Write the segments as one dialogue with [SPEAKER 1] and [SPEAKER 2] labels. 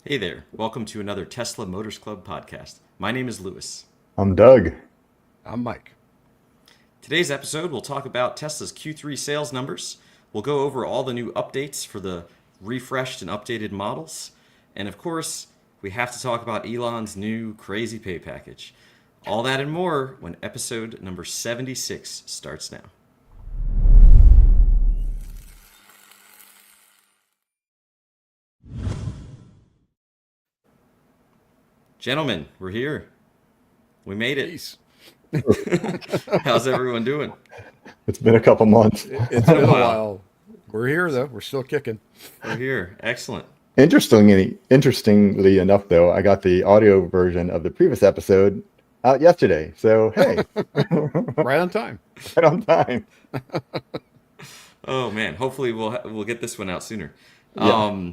[SPEAKER 1] Hey there, welcome to another Tesla Motors Club podcast. My name is Lewis.
[SPEAKER 2] I'm Doug.
[SPEAKER 3] I'm Mike.
[SPEAKER 1] Today's episode, we'll talk about Tesla's Q3 sales numbers. We'll go over all the new updates for the refreshed and updated models. And of course, we have to talk about Elon's new crazy pay package. All that and more when episode number 76 starts now. Gentlemen, we're here. We made it.
[SPEAKER 3] Peace.
[SPEAKER 1] How's everyone doing?
[SPEAKER 2] It's been a couple months.
[SPEAKER 3] It's been a
[SPEAKER 1] Wow.
[SPEAKER 3] while. We're here though. We're still kicking.
[SPEAKER 1] We're here. Excellent.
[SPEAKER 2] Interestingly enough, though, I got the audio version of the previous episode out yesterday. So, hey,
[SPEAKER 3] Right on time.
[SPEAKER 2] right on time.
[SPEAKER 1] Oh man, hopefully we'll get this one out sooner.
[SPEAKER 2] Yeah.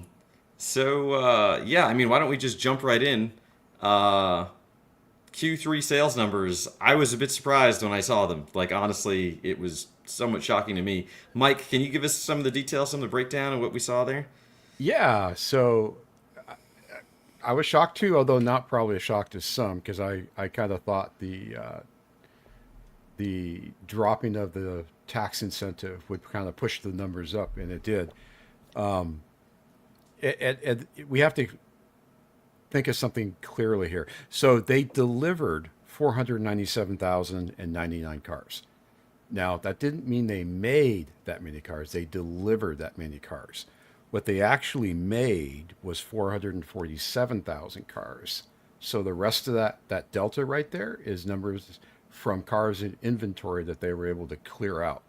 [SPEAKER 1] Yeah, I mean, why don't we just jump right in? Q3 sales numbers. I was a bit surprised when I saw them. Like honestly, it was somewhat shocking to me. Mike, can you give us some of the details, some of the breakdown of what we saw there?
[SPEAKER 3] Yeah. So I was shocked too, although not probably as shocked as some, because I kind of thought the dropping of the tax incentive would kind of push the numbers up, and it did. Um, we have to think of something clearly here. So they delivered 497,099 cars. Now, that didn't mean they made that many cars. They delivered that many cars. What they actually made was 447,000 cars. So the rest of that delta right there is numbers from cars in inventory that they were able to clear out.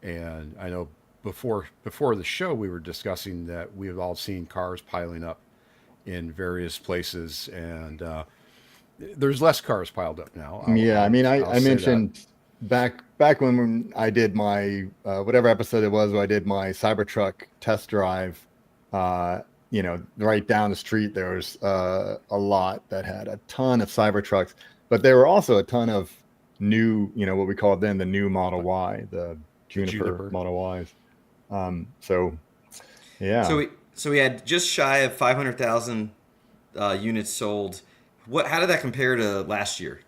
[SPEAKER 3] And I know before the show we were discussing that we've all seen cars piling up in various places, and there's less cars piled up now.
[SPEAKER 2] Yeah, I mean,
[SPEAKER 3] I'll
[SPEAKER 2] I
[SPEAKER 3] say
[SPEAKER 2] mentioned back when I did my whatever episode it was, where I did my Cybertruck test drive. Right down the street there was a lot that had a ton of Cybertrucks, but there were also a ton of new, what we called then the new Model Y, the Juniper Model Ys. So yeah.
[SPEAKER 1] So we had just shy of 500,000 units sold. How did that compare to last year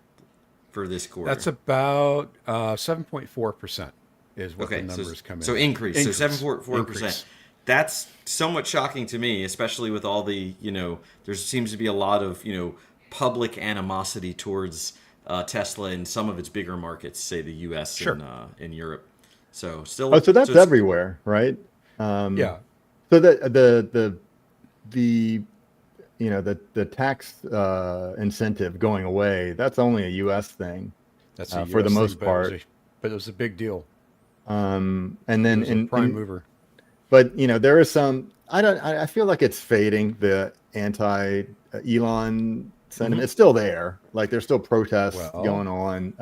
[SPEAKER 1] for this quarter?
[SPEAKER 3] that's about 7.4% is what the numbers come in.
[SPEAKER 1] So
[SPEAKER 3] at.
[SPEAKER 1] increase. So 7.4%.
[SPEAKER 3] Increase.
[SPEAKER 1] That's somewhat shocking to me, especially with all the, there seems to be a lot of, public animosity towards Tesla in some of its bigger markets, say the U.S.
[SPEAKER 3] Sure.
[SPEAKER 1] and Europe. So still.
[SPEAKER 2] Oh, so that's
[SPEAKER 1] it's-
[SPEAKER 2] everywhere, right?
[SPEAKER 3] Yeah.
[SPEAKER 2] So the tax incentive going away, that's only a U.S. thing.
[SPEAKER 3] That's a
[SPEAKER 2] For the
[SPEAKER 3] US
[SPEAKER 2] most
[SPEAKER 3] thing,
[SPEAKER 2] part.
[SPEAKER 3] but it was a big deal.
[SPEAKER 2] And
[SPEAKER 3] It
[SPEAKER 2] then
[SPEAKER 3] was a prime mover.
[SPEAKER 2] but there is some. I feel like it's fading. The anti Elon sentiment. It's still there. Like there's still protests
[SPEAKER 3] Well-
[SPEAKER 2] going on.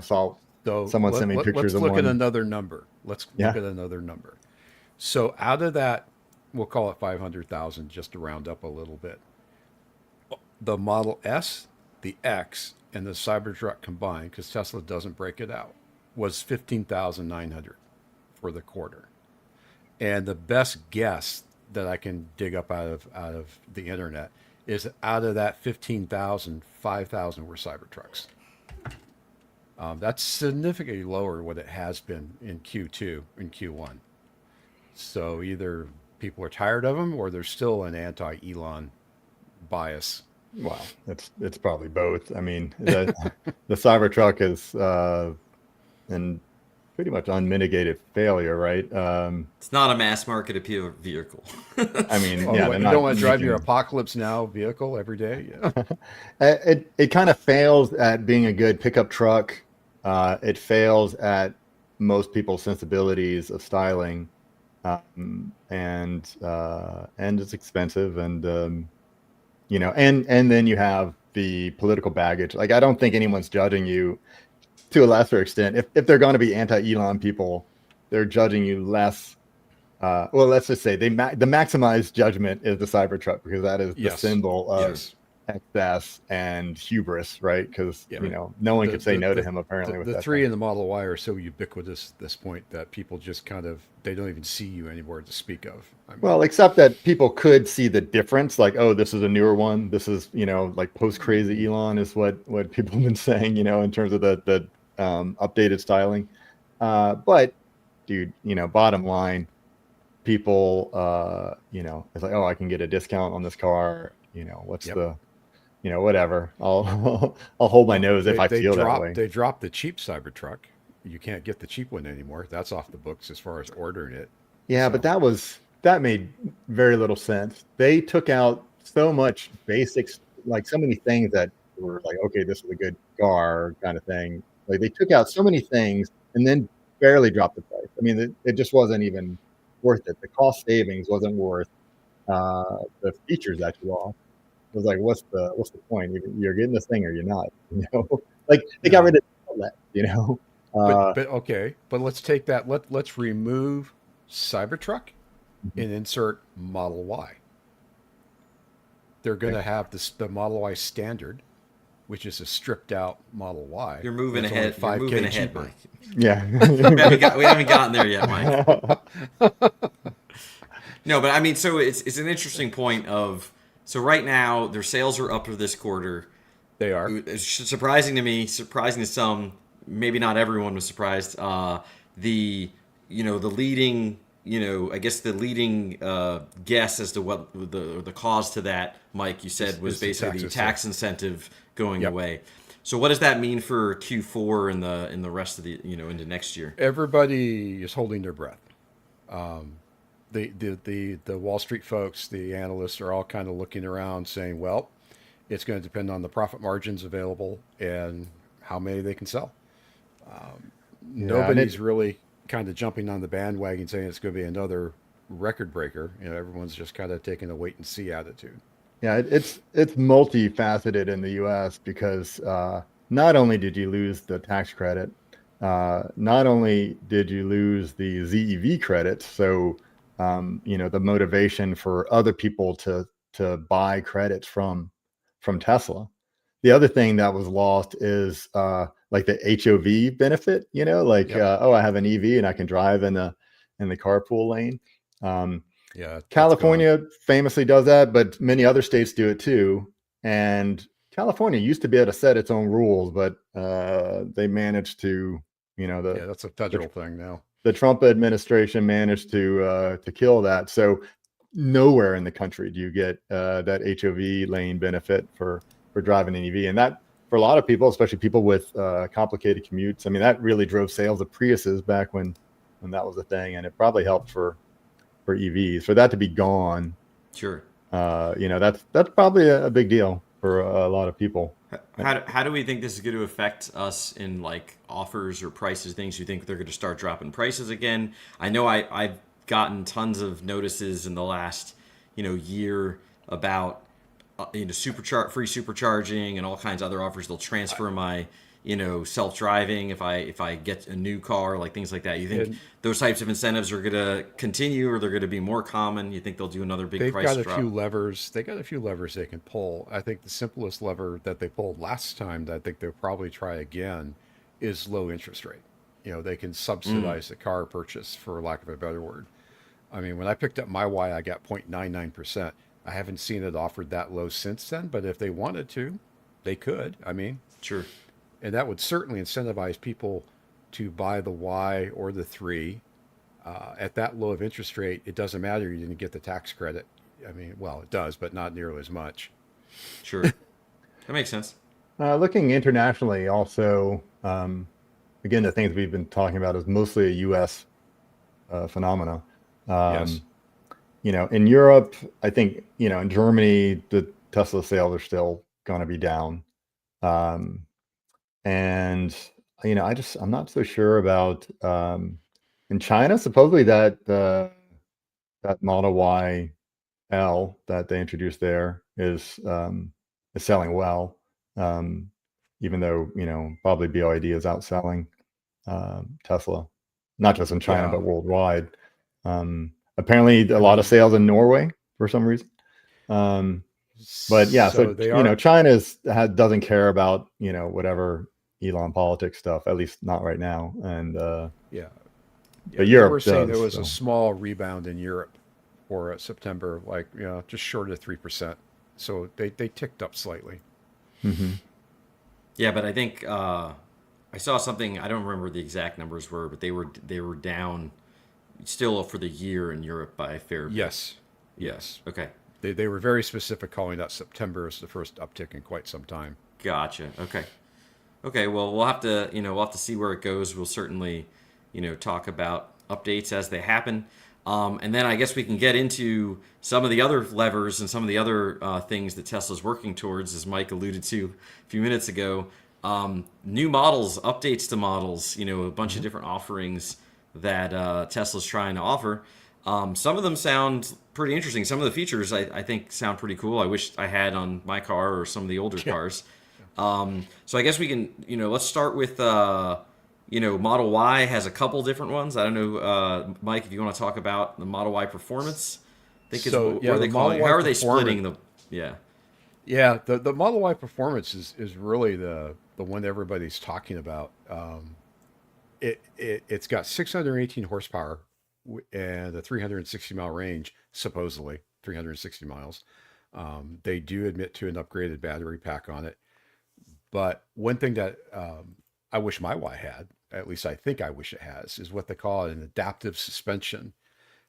[SPEAKER 2] Saw
[SPEAKER 3] So
[SPEAKER 2] someone sent me pictures
[SPEAKER 3] let's
[SPEAKER 2] of
[SPEAKER 3] look
[SPEAKER 2] one.
[SPEAKER 3] at another number. Let's
[SPEAKER 2] Yeah.
[SPEAKER 3] look at another number. So out of that, we'll call it 500,000 just to round up a little bit. The Model S, the X, and the Cybertruck combined, because Tesla doesn't break it out, was 15,900 for the quarter. And the best guess that I can dig up out of the internet is out of that 15,000, 5,000 were Cybertrucks. That's significantly lower what it has been in Q2 and Q1. So either people are tired of them or there's still an anti-Elon bias.
[SPEAKER 2] Wow, it's probably both. I mean, the Cybertruck is in pretty much unmitigated failure, right?
[SPEAKER 1] It's not a mass market appeal vehicle.
[SPEAKER 2] I mean,
[SPEAKER 3] Oh,
[SPEAKER 2] yeah,
[SPEAKER 3] what,
[SPEAKER 2] they're
[SPEAKER 3] you
[SPEAKER 2] not
[SPEAKER 3] don't want to drive your
[SPEAKER 2] making-
[SPEAKER 3] Apocalypse Now vehicle every day? Yeah.
[SPEAKER 2] It kind of fails at being a good pickup truck. It fails at most people's sensibilities of styling, and it's expensive, and and then you have the political baggage. Like I don't think anyone's judging you to a lesser extent. If they're going to be anti-Elon people, they're judging you less. Well, let's just say the maximized judgment is the Cybertruck because that is the
[SPEAKER 3] Yes.
[SPEAKER 2] symbol of
[SPEAKER 3] Yes.
[SPEAKER 2] excess and hubris, right? Because
[SPEAKER 3] Yeah.
[SPEAKER 2] no one
[SPEAKER 3] The
[SPEAKER 2] could say
[SPEAKER 3] the
[SPEAKER 2] no to
[SPEAKER 3] the
[SPEAKER 2] him apparently with
[SPEAKER 3] the
[SPEAKER 2] that
[SPEAKER 3] three
[SPEAKER 2] thing.
[SPEAKER 3] and the Model Y are so ubiquitous at this point that people just kind of they don't even see you anymore to speak of. I mean,
[SPEAKER 2] Well, except that people could see the difference, like, oh, this is a newer one. This is, like post crazy Elon is what people have been saying, in terms of the updated styling. But dude, bottom line, people, it's like, oh, I can get a discount on this car. What's
[SPEAKER 3] yep.
[SPEAKER 2] the, whatever. I'll I'll hold my
[SPEAKER 3] Well,
[SPEAKER 2] nose if
[SPEAKER 3] they
[SPEAKER 2] I
[SPEAKER 3] they
[SPEAKER 2] feel that
[SPEAKER 3] dropped
[SPEAKER 2] way.
[SPEAKER 3] they dropped the cheap Cybertruck. You can't get the cheap one anymore. That's off the books as far as ordering it.
[SPEAKER 2] Yeah, but
[SPEAKER 3] So
[SPEAKER 2] that made very little sense. They took out so much basics, like so many things that were like, okay, this is a good car kind of thing. Like they took out so many things and then barely dropped the price. I mean, it just wasn't even worth it. The cost savings wasn't worth the features that you lost. It was like, what's the point? You're getting this thing or you're not. Like they got rid
[SPEAKER 3] now,
[SPEAKER 2] of the outlet.
[SPEAKER 3] but
[SPEAKER 2] Uh,
[SPEAKER 3] but okay, but let's take that. Let's remove Cybertruck and insert Model Y. They're going
[SPEAKER 2] okay.
[SPEAKER 3] to have the Model Y standard, which is a stripped out Model Y,
[SPEAKER 1] You're
[SPEAKER 3] and
[SPEAKER 1] moving
[SPEAKER 3] it's only
[SPEAKER 1] ahead. You're moving
[SPEAKER 3] 5K
[SPEAKER 1] ahead,
[SPEAKER 3] cheaper.
[SPEAKER 1] Mike.
[SPEAKER 2] Yeah.
[SPEAKER 1] We haven't gotten there yet, Mike. No, but I mean, so it's an interesting point of so right now their sales are up for this quarter.
[SPEAKER 3] They are.
[SPEAKER 1] It's surprising to me, surprising to some. Maybe not everyone was surprised. The the leading I guess the leading guess as to what the cause to that, Mike, you said was
[SPEAKER 3] Is the
[SPEAKER 1] basically
[SPEAKER 3] tax
[SPEAKER 1] the
[SPEAKER 3] incentive.
[SPEAKER 1] tax incentive going
[SPEAKER 3] Yep.
[SPEAKER 1] away. So what does that mean for Q4 and the rest of the into next year?
[SPEAKER 3] Everybody is holding their breath. The Wall Street folks, the analysts are all kind of looking around saying, well, it's going to depend on the profit margins available and how many they can sell.
[SPEAKER 2] Yeah, and
[SPEAKER 3] Nobody's really kind of jumping on the bandwagon saying it's going to be another record breaker. Everyone's just kind of taking a wait and see attitude.
[SPEAKER 2] it's multifaceted in the U.S. because not only did you lose the tax credit, not only did you lose the ZEV credits, so the motivation for other people to buy credits from Tesla. The other thing that was lost is like the HOV benefit. Like
[SPEAKER 3] Yep.
[SPEAKER 2] oh, I have an EV and I can drive in the carpool lane. Um,
[SPEAKER 3] Yeah, that's gone.
[SPEAKER 2] California famously does that, but many other states do it too. And California used to be able to set its own rules, but they managed to,
[SPEAKER 3] Yeah, that's a
[SPEAKER 2] the
[SPEAKER 3] federal thing now.
[SPEAKER 2] the Trump administration managed to kill that. So nowhere in the country do you get that HOV lane benefit for driving an EV, and that for a lot of people, especially people with complicated commutes, I mean, that really drove sales of Priuses back when that was a thing, and it probably helped for EVs. For that to be gone,
[SPEAKER 1] Sure.
[SPEAKER 2] that's probably a big deal for a lot of people.
[SPEAKER 1] How do we think this is going to affect us in like offers or prices, things? You think they're going to start dropping prices again? I know I've gotten tons of notices in the last year about free supercharging and all kinds of other offers. They'll transfer my self-driving if I get a new car, like things like that. You think
[SPEAKER 3] And
[SPEAKER 1] those types of incentives are going to continue, or they're going to be more common? You think they'll do another big
[SPEAKER 3] they've
[SPEAKER 1] price
[SPEAKER 3] got a few
[SPEAKER 1] drop?
[SPEAKER 3] levers. They got a few levers they can pull. I think the simplest lever that they pulled last time that I think they'll probably try again is low interest rate. They can
[SPEAKER 1] Mm,
[SPEAKER 3] subsidize the car purchase, for lack of a better word. I mean, when I picked up my Y, I got 0.99%. I haven't seen it offered that low since then, but if they wanted to, they could. I mean,
[SPEAKER 1] sure.
[SPEAKER 3] and that would certainly incentivize people to buy the Y or the 3 at that low of interest rate. It doesn't matter you didn't get the tax credit. I mean, well, it does, but not nearly as much.
[SPEAKER 1] Sure. That makes sense.
[SPEAKER 2] Looking internationally, also, again, the things we've been talking about is mostly a U.S. Phenomena.
[SPEAKER 3] Yes.
[SPEAKER 2] Um, in Europe, I think, in Germany, the Tesla sales are still going to be down. Um, and, I'm not so sure about in China, supposedly that Model Y L that they introduced there is selling well, um, even though probably BYD is outselling Tesla, not just in China
[SPEAKER 3] Yeah.
[SPEAKER 2] but worldwide. Apparently, a
[SPEAKER 3] I
[SPEAKER 2] lot of
[SPEAKER 3] mean,
[SPEAKER 2] sales in Norway for some reason. Um, But yeah,
[SPEAKER 3] So
[SPEAKER 2] so
[SPEAKER 3] they are,
[SPEAKER 2] Doesn't care about whatever Elon politics stuff, at least not right now. And
[SPEAKER 3] yeah, yeah.
[SPEAKER 2] but
[SPEAKER 3] They were
[SPEAKER 2] Europe
[SPEAKER 3] saying there
[SPEAKER 2] does.
[SPEAKER 3] was a
[SPEAKER 2] So
[SPEAKER 3] small rebound in Europe for September, like just short of 3%. So they ticked up slightly.
[SPEAKER 2] hmm
[SPEAKER 1] Yeah, but I think I saw something. I don't remember what the exact numbers were, but they were down still for the year in Europe by a fair bit.
[SPEAKER 3] Yes,
[SPEAKER 1] Yeah.
[SPEAKER 3] yes.
[SPEAKER 1] Okay.
[SPEAKER 3] They were very specific, calling out September as the first uptick in quite some time.
[SPEAKER 1] Gotcha. Okay. Okay. Well, we'll have to see where it goes. We'll certainly, talk about updates as they happen. And then I guess we can get into some of the other levers and some of the other things that Tesla's working towards, as Mike alluded to a few minutes ago. New models, updates to models, a bunch of different offerings that Tesla's trying to offer. Some of them sound pretty interesting. Some of the features I think sound pretty cool. I wish I had on my car or some of the older
[SPEAKER 3] Yeah.
[SPEAKER 1] cars. So I guess we can, let's start with, Model Y has a couple different ones. I don't know, Mike, if you want to talk about the Model Y performance. I think it's,
[SPEAKER 3] So
[SPEAKER 1] what
[SPEAKER 3] yeah,
[SPEAKER 1] are
[SPEAKER 3] the
[SPEAKER 1] they calling
[SPEAKER 3] Model
[SPEAKER 1] it? How
[SPEAKER 3] Y
[SPEAKER 1] are they
[SPEAKER 3] Performance.
[SPEAKER 1] splitting the, yeah.
[SPEAKER 3] Yeah, the Model Y Performance is really the one everybody's talking about. It's got 618 horsepower and a 360-mile range, supposedly 360 miles. They do admit to an upgraded battery pack on it. But one thing that I wish my Y had, at least I think I wish it has, is what they call an adaptive suspension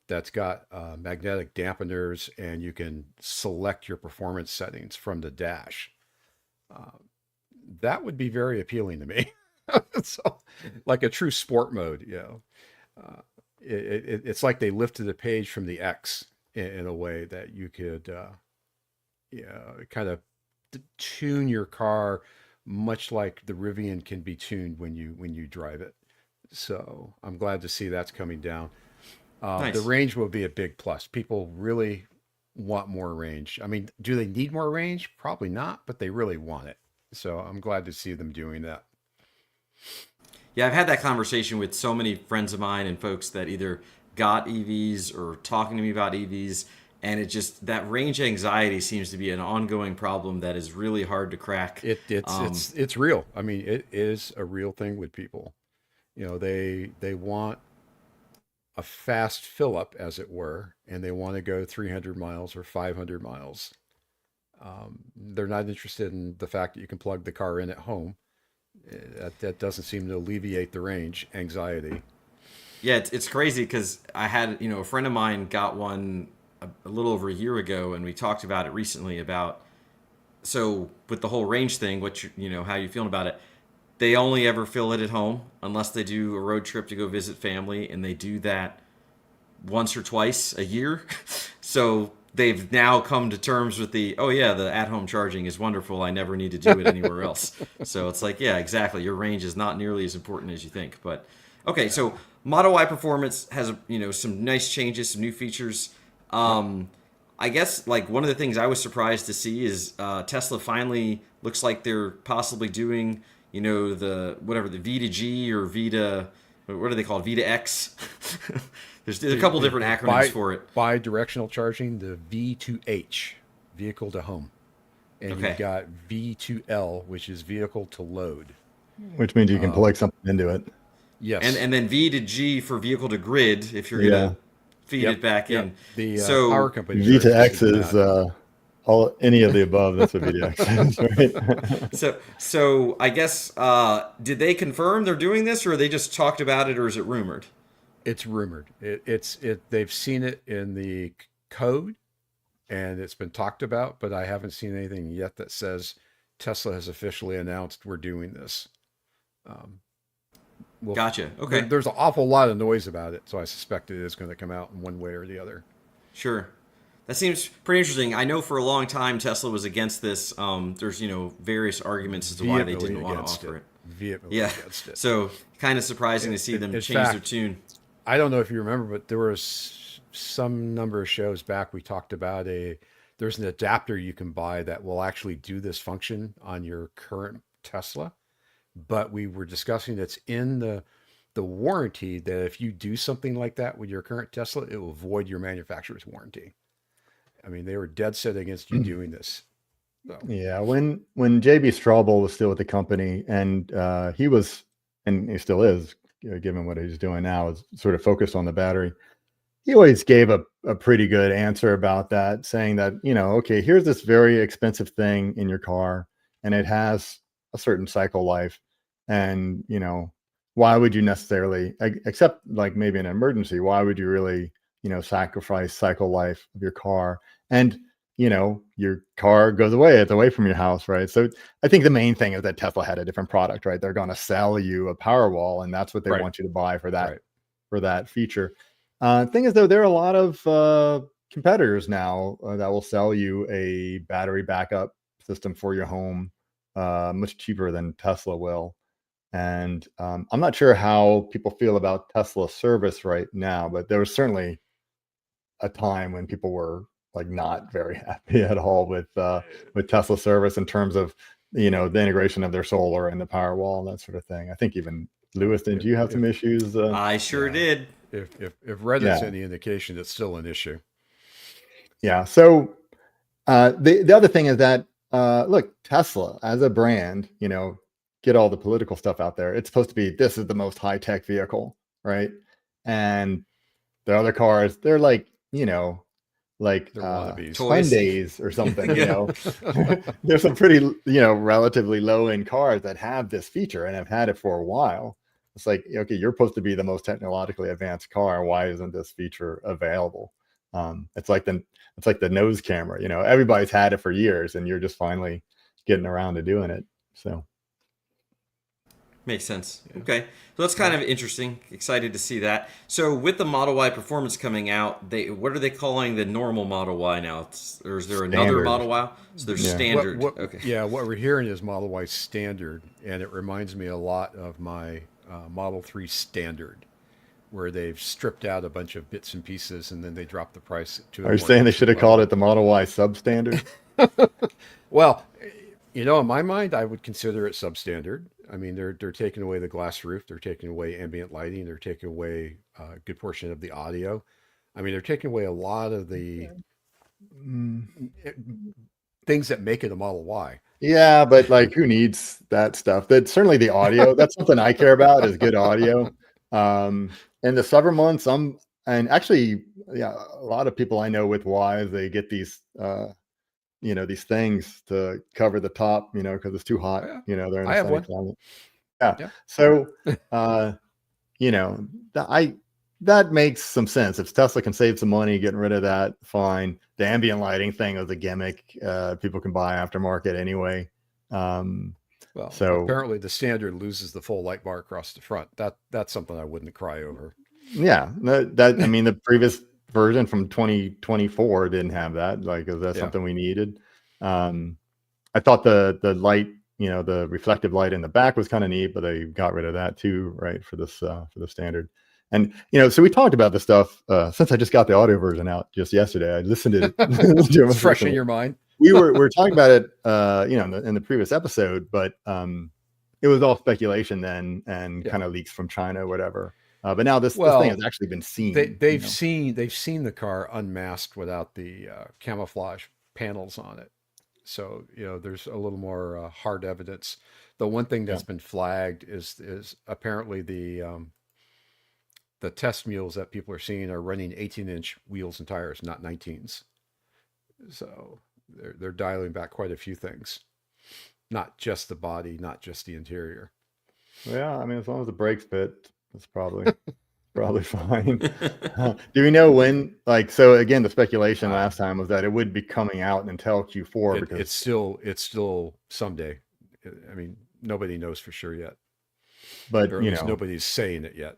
[SPEAKER 3] that's got magnetic dampeners, and you can select your performance settings from the dash. Uh, that would be very appealing to me. So, like a true sport mode, uh, it's like they lifted a page from the X in a way that you could, kind of tune your car, much like the Rivian can be tuned when you drive it. So I'm glad to see that's coming down. The
[SPEAKER 1] Nice.
[SPEAKER 3] range will be a big plus. People really want more range. I mean, do they need more range? Probably not, but they really want it. So I'm glad to see them doing that.
[SPEAKER 1] Yeah, I've had that conversation with so many friends of mine and folks that either got EVs or talking to me about EVs, and it just that range anxiety seems to be an ongoing problem that is really hard to crack.
[SPEAKER 3] It it's
[SPEAKER 1] Um,
[SPEAKER 3] it's it's real. I mean, it is a real thing with people. They want a fast fill up, as it were, and they want to go 300 miles or 500 miles. They're not interested in the fact that you can plug the car in at home. That doesn't seem to alleviate the range anxiety.
[SPEAKER 1] yeah, it's crazy because I had a friend of mine got one a little over a year ago, and we talked about it recently about so with the whole range thing, how you feeling about it? They only ever fill it at home unless they do a road trip to go visit family, and they do that once or twice a year. So they've now come to terms with oh yeah, the at home charging is wonderful. I never need to do it anywhere else. So it's like, yeah, exactly. Your range is not nearly as important as you think. But okay,
[SPEAKER 3] Yeah.
[SPEAKER 1] so Model Y Performance has some nice changes, some new features.
[SPEAKER 3] Yep.
[SPEAKER 1] I guess like one of the things I was surprised to see is Tesla finally looks like they're possibly doing the whatever the V to G or V to what are they called V to X. There's a couple different acronyms for it.
[SPEAKER 3] Bi-directional charging, the V2H, vehicle to home, and you've
[SPEAKER 1] Okay.
[SPEAKER 3] got V2L, which is vehicle to load.
[SPEAKER 2] which means you can
[SPEAKER 3] Um,
[SPEAKER 2] plug something into it.
[SPEAKER 1] and
[SPEAKER 3] yes.
[SPEAKER 1] and then V to G for vehicle to grid if you're
[SPEAKER 2] Yeah.
[SPEAKER 1] gonna feed it
[SPEAKER 3] Yep.
[SPEAKER 1] back
[SPEAKER 3] Yep.
[SPEAKER 1] in.
[SPEAKER 3] The power
[SPEAKER 1] So
[SPEAKER 3] companies
[SPEAKER 2] V
[SPEAKER 3] are
[SPEAKER 2] to
[SPEAKER 3] interested
[SPEAKER 2] X
[SPEAKER 3] in
[SPEAKER 2] is
[SPEAKER 3] that.
[SPEAKER 2] all any of the above. That's what VDX is, right?
[SPEAKER 1] so I guess did they confirm they're doing this or they just talked about it or is it rumored?
[SPEAKER 3] It's rumored. They've seen it in the code, and it's been talked about, but I haven't seen anything yet that says Tesla has officially announced we're doing this. Um, well,
[SPEAKER 1] Gotcha. Okay.
[SPEAKER 3] there's an awful lot of noise about it, so I suspect it is going to come out in one way or the other.
[SPEAKER 1] Sure. That seems pretty interesting. I know for a long time Tesla was against this. There's various arguments as to why they
[SPEAKER 3] Vehemently
[SPEAKER 1] didn't want to
[SPEAKER 3] against
[SPEAKER 1] offer
[SPEAKER 3] it.
[SPEAKER 1] it.
[SPEAKER 3] Vehemently
[SPEAKER 1] Yeah.
[SPEAKER 3] against it.
[SPEAKER 1] So kind of surprising to see them
[SPEAKER 3] In
[SPEAKER 1] change their
[SPEAKER 3] fact,
[SPEAKER 1] tune.
[SPEAKER 3] I don't know if you remember, but there was some number of shows back we talked about there's an adapter you can buy that will actually do this function on your current Tesla. But we were discussing it's in the warranty that if you do something like that with your current Tesla, it will void your manufacturer's warranty. I mean, they were dead set against you doing this. So,
[SPEAKER 2] Yeah, when JB Straubel was still with the company, and he was, and he still is, given what he's doing now, is sort of focused on the battery. He always gave a pretty good answer about that, saying that, okay, here's this very expensive thing in your car, and it has a certain cycle life, and why would you necessarily, except like maybe an emergency, why would you really, sacrifice cycle life of your car? And your car goes away, it's away from your house, right? So I think the main thing is that Tesla had a different product, right? They're going to sell you a Powerwall, and that's what they
[SPEAKER 3] right,
[SPEAKER 2] want you to buy for that
[SPEAKER 3] right.
[SPEAKER 2] feature. Thing is, though, there are a lot of competitors now that will sell you a battery backup system for your home, much cheaper than Tesla will. And I'm not sure how people feel about Tesla service right now, but there was certainly a time when people were like not very happy at all with Tesla service in terms of the integration of their solar and the Powerwall and that sort of thing. I think even Lewis, did
[SPEAKER 3] If,
[SPEAKER 2] you have some
[SPEAKER 3] if
[SPEAKER 2] issues?
[SPEAKER 1] I sure
[SPEAKER 3] yeah,
[SPEAKER 1] did.
[SPEAKER 3] if Reddit's
[SPEAKER 2] Yeah,
[SPEAKER 3] any indication, it's still an issue.
[SPEAKER 2] yeah. So the other thing is that look, Tesla as a brand, get all the political stuff out there. It's supposed to be, this is the most high tech vehicle, right? And the other cars, they're like, like
[SPEAKER 3] They're wannabes.
[SPEAKER 1] Toys.
[SPEAKER 2] Hyundais or something,
[SPEAKER 1] Yeah.
[SPEAKER 2] There's some pretty, relatively low end cars that have this feature and have had it for a while. It's like, okay, you're supposed to be the most technologically advanced car. Why isn't this feature available? It's like the nose camera, everybody's had it for years and you're just finally getting around to doing it. So
[SPEAKER 1] Makes sense.
[SPEAKER 3] Yeah.
[SPEAKER 1] Okay. So that's kind
[SPEAKER 3] Yeah.
[SPEAKER 1] of interesting. Excited to see that. So with the Model Y performance coming out, what are they calling the normal Model Y now? Or is there another
[SPEAKER 2] standard.
[SPEAKER 1] Model Y? So there's
[SPEAKER 2] Yeah.
[SPEAKER 1] standard.
[SPEAKER 3] What
[SPEAKER 1] Okay.
[SPEAKER 3] yeah, what we're hearing is Model Y standard, and it reminds me a lot of my Model 3 standard, where they've stripped out a bunch of bits and pieces and then they drop the price to a
[SPEAKER 2] Are you
[SPEAKER 3] more
[SPEAKER 2] saying they should
[SPEAKER 3] entry
[SPEAKER 2] have called
[SPEAKER 3] level.
[SPEAKER 2] it the Model Y substandard?
[SPEAKER 3] Well, in my mind, I would consider it substandard. I mean, they're taking away the glass roof, they're taking away ambient lighting, they're taking away a good portion of the audio. I mean, they're taking away a lot of the
[SPEAKER 2] Mm,
[SPEAKER 3] eh, things that make it a Model Y.
[SPEAKER 2] yeah, but like, who needs that stuff? That's certainly the audio. That's something I care about, is good audio. In the summer months, and actually, yeah, a lot of people I know with Ys, they get these, these things to cover the top, because it's too
[SPEAKER 3] Oh,
[SPEAKER 2] hot,
[SPEAKER 3] yeah,
[SPEAKER 2] they're in
[SPEAKER 3] I
[SPEAKER 2] a
[SPEAKER 3] have
[SPEAKER 2] sunny
[SPEAKER 3] one.
[SPEAKER 2] climate. Yeah.
[SPEAKER 3] Yeah.
[SPEAKER 2] So, uh, you know, that makes some sense. If Tesla can save some money getting rid of that, fine. The ambient lighting thing was a gimmick. People can buy aftermarket anyway. Um,
[SPEAKER 3] Well,
[SPEAKER 2] so
[SPEAKER 3] apparently the standard loses the full light bar across the front. That's something I wouldn't cry over.
[SPEAKER 2] yeah, that I mean, the previous version from 2024 didn't have that. Like, is that
[SPEAKER 3] Yeah.
[SPEAKER 2] something we needed? Um, I thought the light, the reflective light in the back was kind of neat, but they got rid of that too, right, for the standard. And so we talked about this stuff since I just got the audio version out just yesterday. I listened to listened to it
[SPEAKER 3] It's
[SPEAKER 2] most
[SPEAKER 3] fresh in
[SPEAKER 2] recently.
[SPEAKER 3] your mind.
[SPEAKER 2] We were talking about it, in the previous episode, but it was all speculation then and
[SPEAKER 3] Yeah.
[SPEAKER 2] kind of leaks from China or whatever. But now this thing has
[SPEAKER 3] Well,
[SPEAKER 2] actually been
[SPEAKER 3] they
[SPEAKER 2] seen.
[SPEAKER 3] they've seen the car unmasked without the camouflage panels on it. So there's a little more hard evidence. The one thing
[SPEAKER 2] Yeah.
[SPEAKER 3] that's been flagged is apparently the test mules that people are seeing are running 18-inch wheels and tires, not 19s. So they're dialing back quite a few things, not just the body, not just the interior.
[SPEAKER 2] Yeah, I mean, as long as the brakes fit, it's probably fine. Do we know when? Like, so again, the speculation
[SPEAKER 3] Uh,
[SPEAKER 2] last time was that it would be coming out until Q4
[SPEAKER 3] it, it's
[SPEAKER 2] because,
[SPEAKER 3] still it's still someday. I mean, nobody knows for sure yet,
[SPEAKER 2] but
[SPEAKER 3] or at least nobody's saying it yet.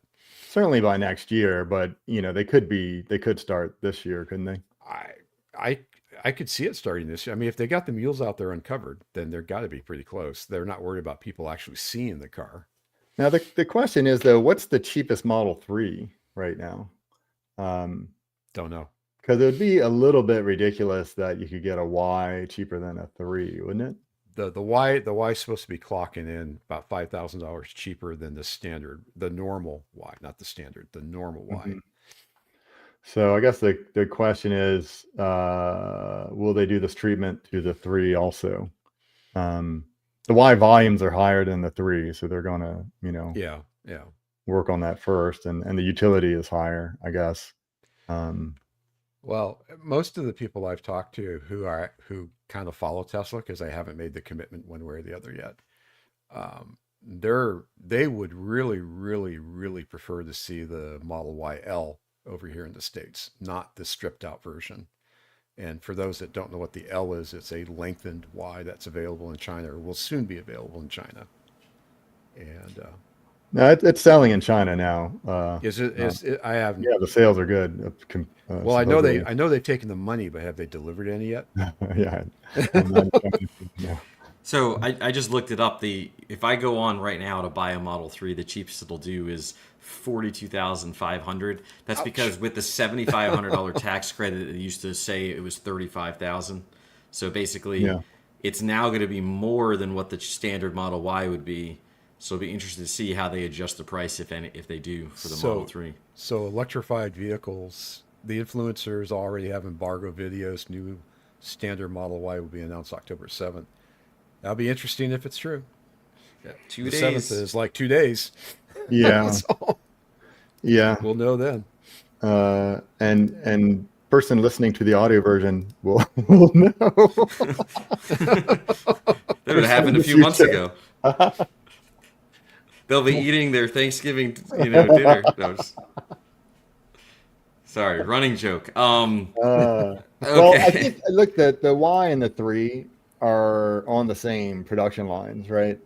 [SPEAKER 2] certainly by next year. But they could start this year, couldn't they?
[SPEAKER 3] I I I could see it starting this year. I mean, if they got the mules out there uncovered, then they're got to be pretty close. They're not worried about people actually seeing the car.
[SPEAKER 2] Now the question is though, what's the cheapest Model 3 right now?
[SPEAKER 3] Don't know.
[SPEAKER 2] Because it would be a little bit ridiculous that you could get a Y cheaper than a 3, wouldn't it?
[SPEAKER 3] The Y is supposed to be clocking in about $5,000 cheaper than the standard, the normal Y, not the standard, the normal Y.
[SPEAKER 2] Mhm. So I guess the question is, will they do this treatment to the 3 also? The Y volumes are higher than the 3, so they're gonna,
[SPEAKER 3] Yeah, yeah.
[SPEAKER 2] work on that first, and the utility is higher, I guess. Um,
[SPEAKER 3] Well, most of the people I've talked to who kind of follow Tesla because they haven't made the commitment one way or the other yet, they would really, really, really prefer to see the Model Y L over here in the States, not the stripped out version. And for those that don't know what the L is, it's a lengthened Y that's available in China or will soon be available in China. And
[SPEAKER 2] no, it's selling in China now.
[SPEAKER 3] is it
[SPEAKER 2] Uh,
[SPEAKER 3] is it, I haven't.
[SPEAKER 2] yeah, the sales are good.
[SPEAKER 3] Well,
[SPEAKER 2] Supposedly.
[SPEAKER 3] I know they've taken the money, but have they delivered any yet?
[SPEAKER 2] Yeah, I'm not yeah.
[SPEAKER 1] So I just looked it up. If I go on right now to buy a Model 3, the cheapest it'll do is 42,500. That's
[SPEAKER 3] Ouch.
[SPEAKER 1] because with the $7,500 tax credit, it used to say it was 35,000. So basically,
[SPEAKER 2] Yeah.
[SPEAKER 1] it's now going to be more than what the standard Model Y would be. So it'll be interesting to see how they adjust the price if they do for the Model 3.
[SPEAKER 3] So electrified vehicles, the influencers already have embargo videos. New standard Model Y will be announced October 7th. That'll be interesting if it's true.
[SPEAKER 1] Yeah, two
[SPEAKER 3] The
[SPEAKER 1] days.
[SPEAKER 3] 7th is like 2 days.
[SPEAKER 2] Yeah.
[SPEAKER 3] So
[SPEAKER 2] Yeah.
[SPEAKER 3] we'll know then.
[SPEAKER 2] And person listening to the audio version will will know.
[SPEAKER 1] That would have happened a few months ago. They'll be eating their Thanksgiving, dinner. No, sorry, running joke.
[SPEAKER 2] Well, I
[SPEAKER 1] Okay.
[SPEAKER 2] think look, the Y and the 3 are on the same production lines, right?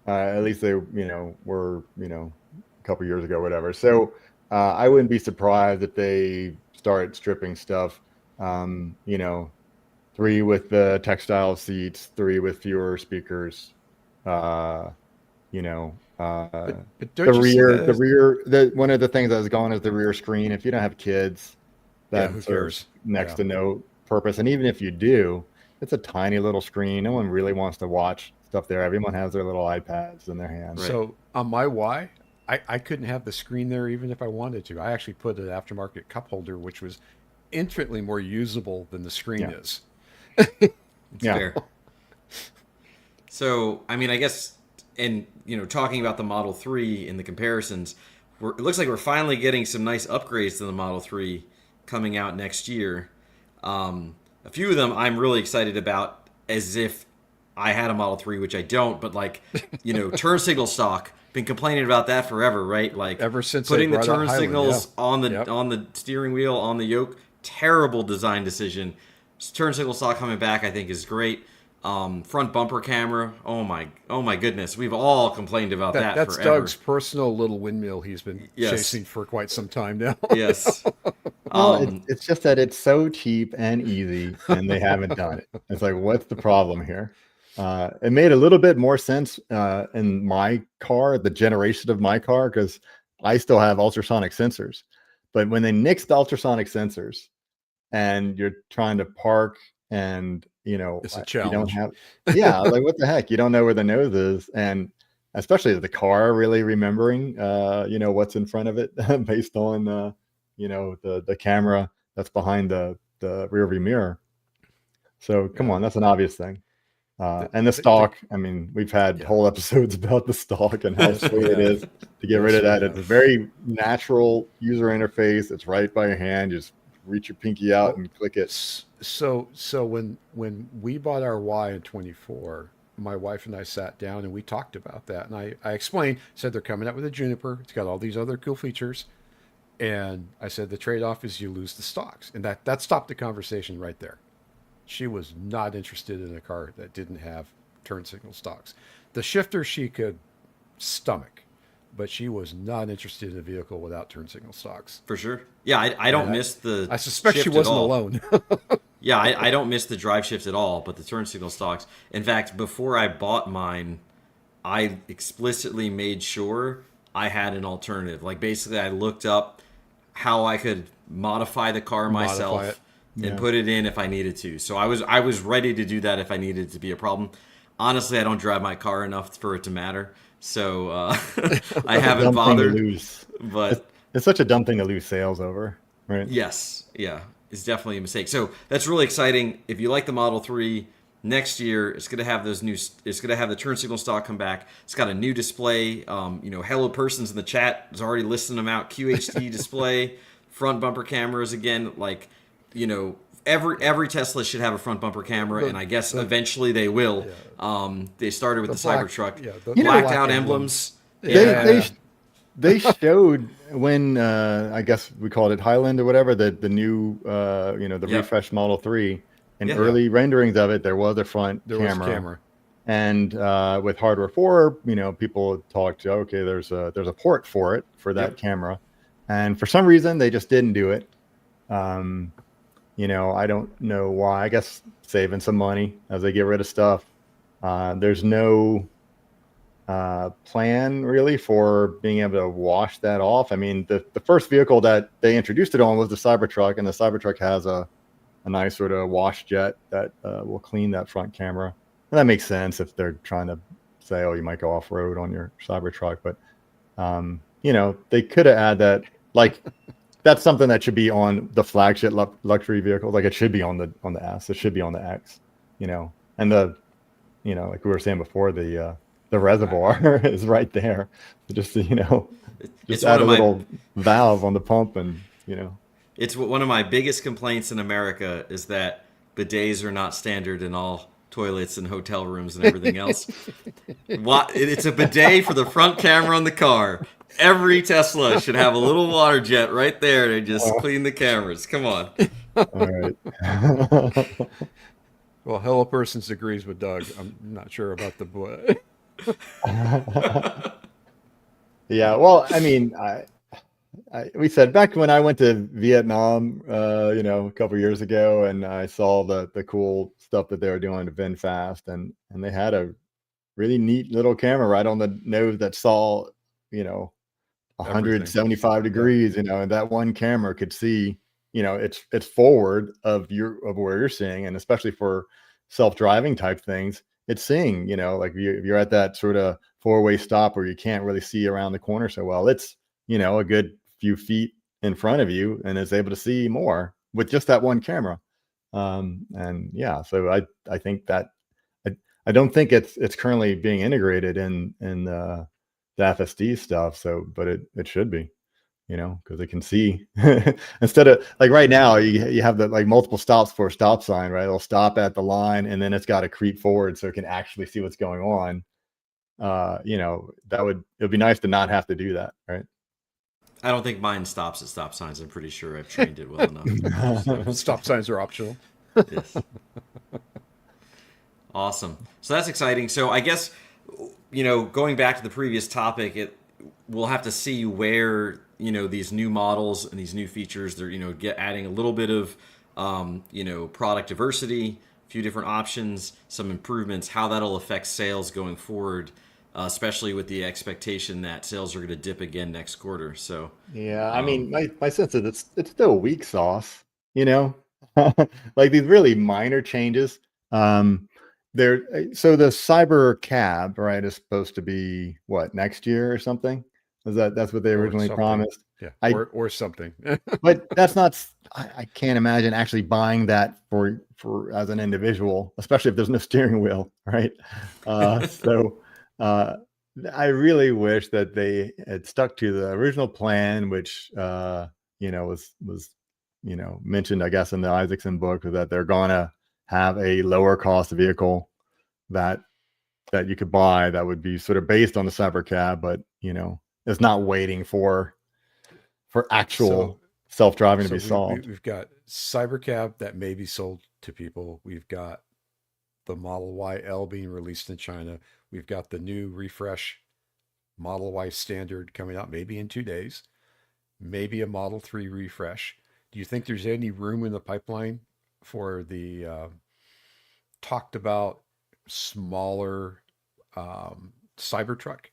[SPEAKER 2] At least they, were, a couple years ago, whatever. So I wouldn't be surprised if they start stripping stuff. 3 with the textile seats, 3 with fewer speakers. Uh, you know, uh,
[SPEAKER 3] But don't you see that
[SPEAKER 2] the
[SPEAKER 3] as,
[SPEAKER 2] rear, one of the things that's gone is the rear screen. If you don't have kids,
[SPEAKER 3] yeah,
[SPEAKER 2] that
[SPEAKER 3] who
[SPEAKER 2] serves
[SPEAKER 3] cares?
[SPEAKER 2] next
[SPEAKER 3] Yeah.
[SPEAKER 2] to no purpose. And even if you do, it's a tiny little screen. No one really wants to watch stuff there. Everyone has their little iPads in their hands.
[SPEAKER 1] Right.
[SPEAKER 3] So on my Y, I couldn't have the screen there even if I wanted to. I actually put an aftermarket cup holder, which was infinitely more usable than the screen
[SPEAKER 2] Yeah.
[SPEAKER 3] is.
[SPEAKER 1] It's
[SPEAKER 2] Yeah.
[SPEAKER 1] fair. So, I mean, I guess, and talking about the Model 3 in the comparisons, it looks like we're finally getting some nice upgrades to the Model 3 coming out next year. A few of them I'm really excited about, as if I had a Model 3, which I don't, but turn signal stock. Been complaining about that forever, right? Like
[SPEAKER 3] Ever since they
[SPEAKER 1] putting the
[SPEAKER 3] brought out
[SPEAKER 1] turn
[SPEAKER 3] Highland,
[SPEAKER 1] signals
[SPEAKER 3] yeah.
[SPEAKER 1] on the
[SPEAKER 3] Yep.
[SPEAKER 1] on the steering wheel, on the yoke. Terrible design decision. Turn signal stock coming back, I think, is great. Front bumper camera. Oh my goodness. We've all complained about that
[SPEAKER 3] That's
[SPEAKER 1] forever.
[SPEAKER 3] Doug's personal little windmill he's been
[SPEAKER 1] Yes.
[SPEAKER 3] chasing for quite some time now.
[SPEAKER 1] Yes.
[SPEAKER 2] Well,
[SPEAKER 1] Um,
[SPEAKER 2] it's just that it's so cheap and easy, and they haven't done it. It's like, what's the problem here? It made a little bit more sense in my car, the generation of my car, because I still have ultrasonic sensors. But when they nixed the ultrasonic sensors, and you're trying to park, and
[SPEAKER 3] It's a
[SPEAKER 2] you don't
[SPEAKER 3] challenge.
[SPEAKER 2] have, yeah, like what the heck? You don't know where the nose is, and especially the car really remembering, what's in front of it based on, the camera that's behind the rear view mirror. So come
[SPEAKER 3] Yeah.
[SPEAKER 2] on, that's an obvious thing.
[SPEAKER 3] The,
[SPEAKER 2] And the
[SPEAKER 3] the,
[SPEAKER 2] stock, I mean, we've had
[SPEAKER 3] yeah.
[SPEAKER 2] whole episodes about the stock and how
[SPEAKER 3] Yes, we
[SPEAKER 2] sweet it
[SPEAKER 3] have.
[SPEAKER 2] is to get rid
[SPEAKER 3] Yes,
[SPEAKER 2] of
[SPEAKER 3] we
[SPEAKER 2] that.
[SPEAKER 3] have.
[SPEAKER 2] It's a very natural user interface. It's right by your hand. You just reach your pinky out
[SPEAKER 3] Well,
[SPEAKER 2] and click it.
[SPEAKER 3] so when we bought our Y in 24, my wife and I sat down and we talked about that. And I explained, said they're coming out with a Juniper. It's got all these other cool features. And I said the trade-off is you lose the stocks. And that stopped the conversation right there. She was not interested in a car that didn't have turn signal stocks. The shifter she could stomach, but she was not interested in a vehicle without turn signal stocks.
[SPEAKER 1] for sure. Yeah, I don't
[SPEAKER 3] And
[SPEAKER 1] miss the
[SPEAKER 3] I suspect she
[SPEAKER 1] shift
[SPEAKER 3] wasn't
[SPEAKER 1] at all.
[SPEAKER 3] alone.
[SPEAKER 1] Yeah, I don't miss the drive shift at all, but the turn signal stocks. In fact, before I bought mine, I explicitly made sure I had an alternative. Like basically, I looked up how I could modify the car
[SPEAKER 3] Modify it.
[SPEAKER 1] myself and
[SPEAKER 2] Yeah.
[SPEAKER 1] put it in if I needed to. So I was ready to do that if I needed it to be a problem. Honestly, I don't drive my car enough for it to matter, so I
[SPEAKER 2] Such a
[SPEAKER 1] haven't
[SPEAKER 2] dumb thing to
[SPEAKER 1] bothered.
[SPEAKER 2] lose.
[SPEAKER 1] But
[SPEAKER 2] It's such a dumb thing to lose sales over. right?
[SPEAKER 1] Yes, yeah, it's definitely a mistake. So that's really exciting. If you like the Model 3, next year it's going to have those new. It's going to have the turn signal stock come back. It's got a new display. Hello Persons in the chat is already listing them out. QHD display, front bumper cameras again. Like, every Tesla should have a front bumper camera, and I guess eventually they will. They started with the Cybertruck,
[SPEAKER 3] the
[SPEAKER 1] blacked
[SPEAKER 3] black
[SPEAKER 1] out
[SPEAKER 3] emblems.
[SPEAKER 1] emblems.
[SPEAKER 3] Yeah.
[SPEAKER 2] They showed when I guess we called it Highland or whatever, the new the
[SPEAKER 1] Yep.
[SPEAKER 2] refreshed Model 3. In
[SPEAKER 1] Yeah.
[SPEAKER 2] early renderings of it, there was a front
[SPEAKER 3] There was a
[SPEAKER 2] camera.
[SPEAKER 3] camera.
[SPEAKER 2] And with hardware 4, people talked to, okay, there's a port for that
[SPEAKER 1] Yep.
[SPEAKER 2] camera, and for some reason they just didn't do it. I don't know why. I guess saving some money as they get rid of stuff. There's no plan really for being able to wash that off. I mean, the first vehicle that they introduced it on was the Cybertruck, and the Cybertruck has a nice sort of wash jet that will clean that front camera. And that makes sense if they're trying to say, oh, you might go off road on your Cybertruck, but they could have added that. Like, that's something that should be on the flagship luxury vehicle. Like, it should be on the S. It should be on the X. And like we were saying before, the reservoir is right there. Just
[SPEAKER 1] It's
[SPEAKER 2] just
[SPEAKER 1] one
[SPEAKER 2] add a
[SPEAKER 1] of my
[SPEAKER 2] little valve on the pump, and
[SPEAKER 1] It's one of my biggest complaints in America is that bidets are not standard in all toilets and hotel rooms and everything else. It's a bidet for the front camera on the car. Every Tesla should have a little water jet right there to just clean the cameras. Come on.
[SPEAKER 2] all right.
[SPEAKER 3] Well, Hello Persons agrees with Doug. I'm not sure about the boy.
[SPEAKER 2] Yeah, well, I mean, we said back when I went to Vietnam, a couple years ago, and I saw the cool stuff that they were doing to VinFast, and they had a really neat little camera right on the nose that saw, 175 degrees, and that one camera could see, it's forward of where you're seeing, and especially for self-driving type things, it's seeing, like if you're at that sort of four-way stop where you can't really see around the corner so well, it's a good few feet in front of you, and is able to see more with just that one camera. And yeah, so I think that I don't think it's currently being integrated in the FSD stuff. So, but it should be, because it can see instead of like right now you have the like multiple stops for a stop sign, right? It'll stop at the line, and then it's got to creep forward so it can actually see what's going on. It'd be nice to not have to do that, right?
[SPEAKER 1] I don't think mine stops at stop signs. I'm pretty sure I've trained it well enough.
[SPEAKER 3] Stop signs are optional.
[SPEAKER 1] Yes. Awesome. So that's exciting. So I guess, going back to the previous topic, we'll have to see where, these new models and these new features, they're, adding a little bit of, product diversity, a few different options, some improvements, how that'll affect sales going forward, especially with the expectation that sales are going to dip again next quarter. So
[SPEAKER 2] yeah, I mean, my sense is it's still weak sauce, like these really minor changes. So the cyber cab, right, is supposed to be what, next year or something? That's what they originally promised?
[SPEAKER 3] Yeah,
[SPEAKER 2] I
[SPEAKER 3] or something.
[SPEAKER 2] but that's not. I can't imagine actually buying that for as an individual, especially if there's no steering wheel, right? I really wish that they had stuck to the original plan, which was mentioned, I guess, in the Isaacson book, that they're gonna have a lower cost vehicle that you could buy that would be sort of based on the cyber cab, but it's not waiting for actual self-driving to be solved.
[SPEAKER 3] We've got Cybercab that may be sold to people. We've got the Model Y L being released in China. We've got the new refresh Model Y Standard coming out maybe in 2 days. Maybe a Model 3 refresh. Do you think there's any room in the pipeline for the talked about smaller Cybertruck?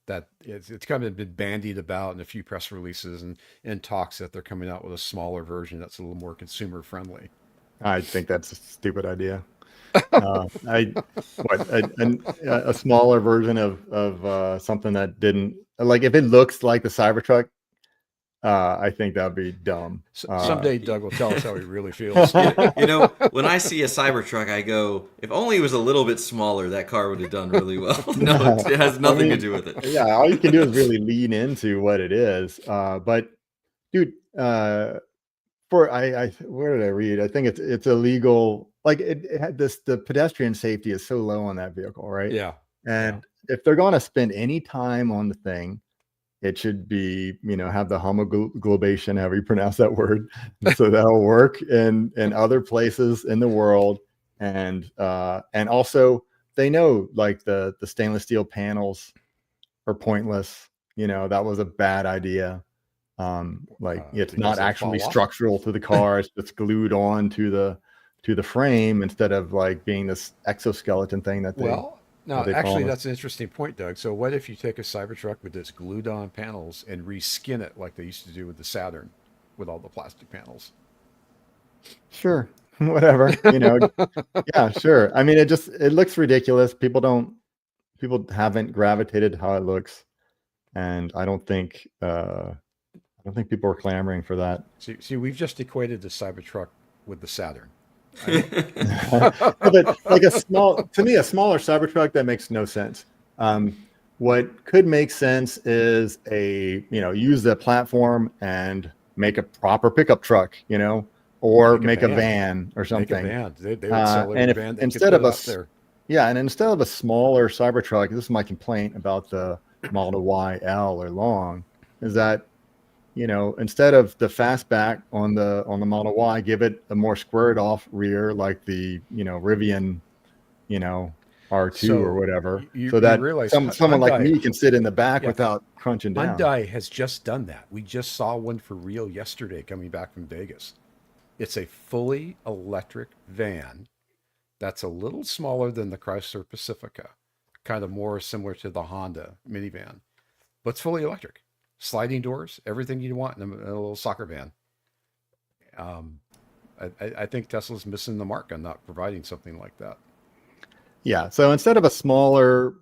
[SPEAKER 3] That it's kind of been bandied about in a few press releases and talks that they're coming out with a smaller version that's a little more consumer friendly.
[SPEAKER 2] I think that's a stupid idea. A smaller version of something that didn't, like, if it looks like the Cybertruck, I think that'd be dumb.
[SPEAKER 3] Someday Doug will tell us how he really feels.
[SPEAKER 1] When I see a Cybertruck, I go, if only it was a little bit smaller, that car would have done really well. No, it has
[SPEAKER 2] I
[SPEAKER 1] nothing to
[SPEAKER 2] mean,
[SPEAKER 1] do with it.
[SPEAKER 2] yeah, all you can do is really lean into what it is. But dude, for where did I read? I think it's illegal. Like it had this, the pedestrian safety is so low on that vehicle, right?
[SPEAKER 3] Yeah.
[SPEAKER 2] And if they're going to spend any time on the thing, it should be, have the homoglobation, however you pronounce that word, so that'll work in other places in the world. And also they know, like, the stainless steel panels are pointless. That was a bad idea. Like, it's
[SPEAKER 3] Because
[SPEAKER 2] not
[SPEAKER 3] they
[SPEAKER 2] actually
[SPEAKER 3] fall off.
[SPEAKER 2] structural to the car. It's just glued on to the frame, instead of like being this exoskeleton thing that
[SPEAKER 3] Well, now
[SPEAKER 2] they
[SPEAKER 3] actually,
[SPEAKER 2] promised.
[SPEAKER 3] that's an interesting point, Doug. So, what if you take a Cybertruck with its glued-on panels and reskin it like they used to do with the Saturn, with all the plastic panels?
[SPEAKER 2] Sure, whatever. Yeah, sure. I mean, it looks ridiculous. People haven't gravitated to how it looks, and I don't think people are clamoring for that.
[SPEAKER 3] See, we've just equated the Cybertruck with the Saturn.
[SPEAKER 2] But like, to me, a smaller Cybertruck, that makes no sense. What could make sense is use the platform and make a proper pickup truck, or make a van or
[SPEAKER 3] Make a
[SPEAKER 2] something.
[SPEAKER 3] van. They would sell
[SPEAKER 2] And
[SPEAKER 3] a
[SPEAKER 2] if
[SPEAKER 3] van that
[SPEAKER 2] instead
[SPEAKER 3] could
[SPEAKER 2] of
[SPEAKER 3] put
[SPEAKER 2] a
[SPEAKER 3] up there.
[SPEAKER 2] Yeah, and instead of a smaller Cybertruck, this is my complaint about the Model Y L or Long, is that instead of the fastback on the Model Y, give it a more squared off rear, like the Rivian, R2 or
[SPEAKER 3] So
[SPEAKER 2] whatever,
[SPEAKER 3] you
[SPEAKER 2] so that
[SPEAKER 3] realize
[SPEAKER 2] someone like
[SPEAKER 3] Hyundai,
[SPEAKER 2] me can sit in the back
[SPEAKER 3] yeah,
[SPEAKER 2] without crunching down.
[SPEAKER 3] Hyundai has just done that. We just saw one for real yesterday coming back from Vegas. It's a fully electric van that's a little smaller than the Chrysler Pacifica, kind of more similar to the Honda minivan, but it's fully electric. Sliding doors, everything you want in a little soccer van. Um, I think Tesla's missing the mark on not providing something like that.
[SPEAKER 2] Yeah, so instead of a smaller